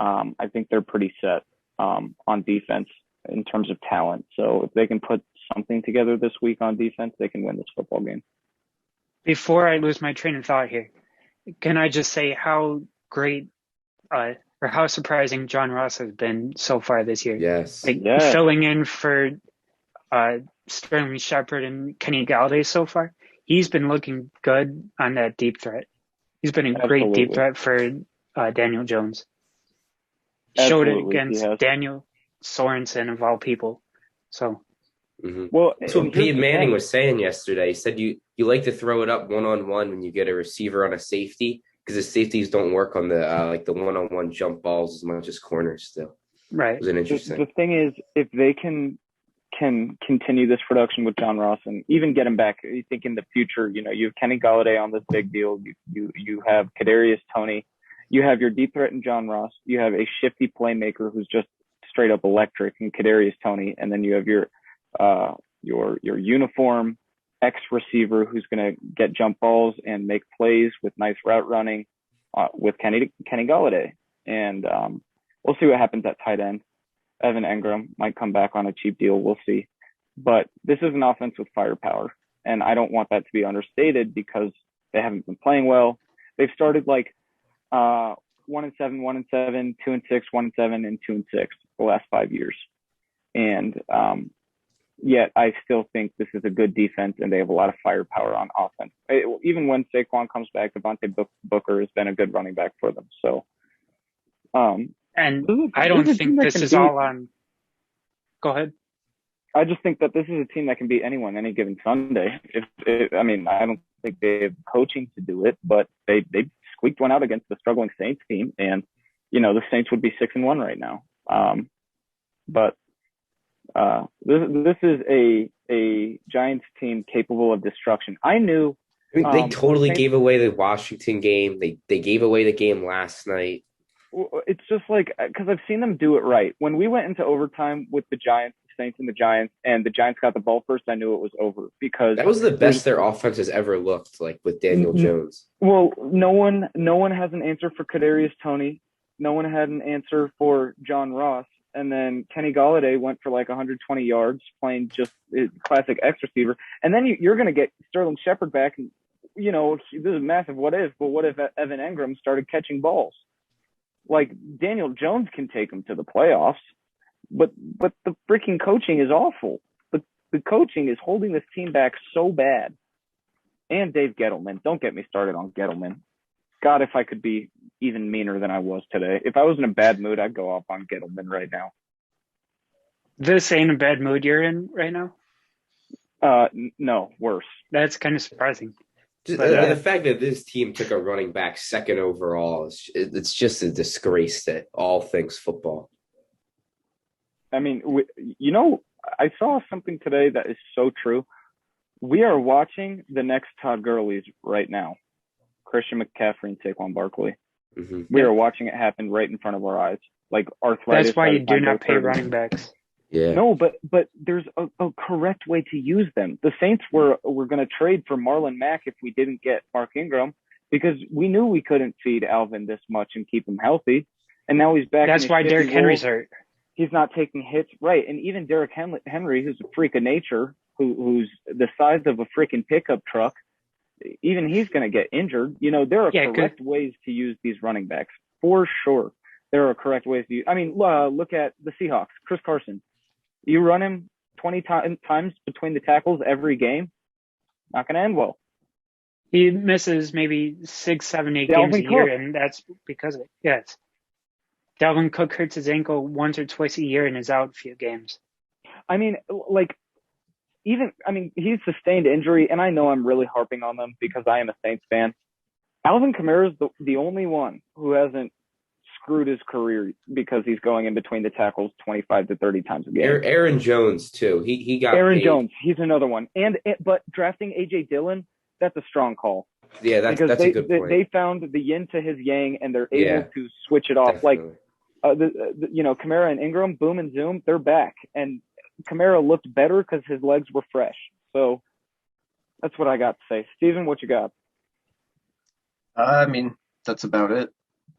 [SPEAKER 3] I think they're pretty set on defense in terms of talent. So if they can put something together this week on defense, they can win this football game.
[SPEAKER 4] Before I lose my train of thought here, can I just say how great or how surprising John Ross has been so far this year?
[SPEAKER 5] Yes.
[SPEAKER 4] Filling in for Sterling Shepard and Kenny Galladay so far. He's been looking good on that deep threat. He's been a great deep threat for Daniel Jones. Showed it against Daniel Sorensen of all people. So.
[SPEAKER 5] Mm-hmm. Well, that's what Peyton Manning was saying yesterday. He said you like to throw it up one-on-one when you get a receiver on a safety because the safeties don't work on the the one-on-one jump balls as much as corners still.
[SPEAKER 4] Right.
[SPEAKER 5] It was an interesting.
[SPEAKER 3] The thing is, if they can continue this production with John Ross and even get him back, you think in the future, you have Kenny Galladay on this big deal. You have Kadarius Toney. You have your deep threat in John Ross. You have a shifty playmaker who's just straight up electric in Kadarius Toney, and then you have your uniform X receiver who's going to get jump balls and make plays with nice route running with Kenny Galladay. And we'll see what happens at tight end. Evan Engram might come back on a cheap deal. We'll see. But this is an offense with firepower. And I don't want that to be understated because they haven't been playing well. They've started like 1-7, 1-7, 2-6, 1-7, and 2-6 the last 5 years. And yet I still think this is a good defense and they have a lot of firepower on offense. Even when Saquon comes back, Devontae Booker has been a good running back for them. So,
[SPEAKER 4] and I don't think this is all on. Go ahead.
[SPEAKER 3] I just think that this is a team that can beat anyone any given Sunday. I don't think they have coaching to do it, but they squeaked one out against the struggling Saints team, and the Saints would be 6-1 right now. But this is a Giants team capable of destruction. I knew
[SPEAKER 5] they totally gave away the Washington game. They gave away the game last night.
[SPEAKER 3] It's just like because I've seen them do it right. When we went into overtime with the Giants, the Saints and the Giants got the ball first, I knew it was over because
[SPEAKER 5] that was the best their offense has ever looked like with Daniel Jones.
[SPEAKER 3] Well, no one has an answer for Kadarius Toney. No one had an answer for John Ross. And then Kenny Galladay went for like 120 yards playing just classic X receiver. And then you're going to get Sterling Shepard back. And, this is a massive what if, but what if Evan Engram started catching balls? Like Daniel Jones can take them to the playoffs, but the freaking coaching is awful. The coaching is holding this team back so bad. And Dave Gettleman. Don't get me started on Gettleman. God, if I could be even meaner than I was today. If I was in a bad mood, I'd go off on Gettleman right now.
[SPEAKER 4] This ain't a bad mood you're in right now?
[SPEAKER 3] No, worse.
[SPEAKER 4] That's kind of surprising.
[SPEAKER 5] The fact that this team took a running back second overall, it's just a disgrace to all things football.
[SPEAKER 3] I mean, I saw something today that is so true. We are watching the next Todd Gurley's right now. Christian McCaffrey and Saquon Barkley.
[SPEAKER 5] Mm-hmm.
[SPEAKER 3] We are watching it happen right in front of our eyes. Like arthritis.
[SPEAKER 4] That's why you do not pay running backs.
[SPEAKER 5] Yeah.
[SPEAKER 3] No, but there's a correct way to use them. The Saints were going to trade for Marlon Mack if we didn't get Mark Ingram because we knew we couldn't feed Alvin this much and keep him healthy. And now he's back.
[SPEAKER 4] That's why Derrick Henry's hurt.
[SPEAKER 3] He's not taking hits. Right. And even Derrick Henry, who's a freak of nature, who's the size of a freaking pickup truck, even he's going to get injured. There are correct ways to use these running backs. For sure. There are correct ways to use. I mean, look at the Seahawks. Chris Carson. You run him 20 times between the tackles every game, not going to end well.
[SPEAKER 4] He misses maybe 6, 7, 8 games a year, and that's because of it. Yes. Dalvin Cook hurts his ankle once or twice a year and is out a few games.
[SPEAKER 3] I mean, he's sustained injury, and I know I'm really harping on them because I am a Saints fan. Alvin Kamara is the only one who hasn't screwed his career because he's going in between the tackles 25 to 30 times a game.
[SPEAKER 5] Aaron Jones too. He got
[SPEAKER 3] Aaron
[SPEAKER 5] paid.
[SPEAKER 3] Jones. He's another one. But drafting AJ Dillon, that's a strong call.
[SPEAKER 5] Yeah, that's a good point.
[SPEAKER 3] They found the yin to his yang, and they're able to switch it off.
[SPEAKER 5] Definitely.
[SPEAKER 3] Like, Kamara and Ingram, boom and zoom, they're back, and Kamara looked better because his legs were fresh. So that's what I got to say. Steven, what you got?
[SPEAKER 1] I mean, that's about it.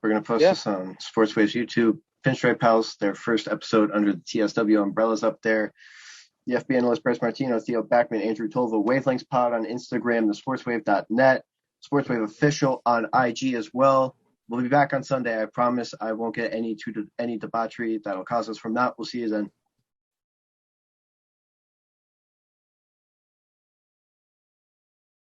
[SPEAKER 1] We're going to post this on SportsWaves YouTube. Pinstripe House, their first episode under the TSW umbrellas up there. The FB analyst, Bryce Martino, Theo Backman, Andrew Tolva, Wavelengths Pod on Instagram, the sportswave.net, SportsWave Official on IG as well. We'll be back on Sunday. I promise I won't get any debauchery that'll cause us from that. We'll see you then.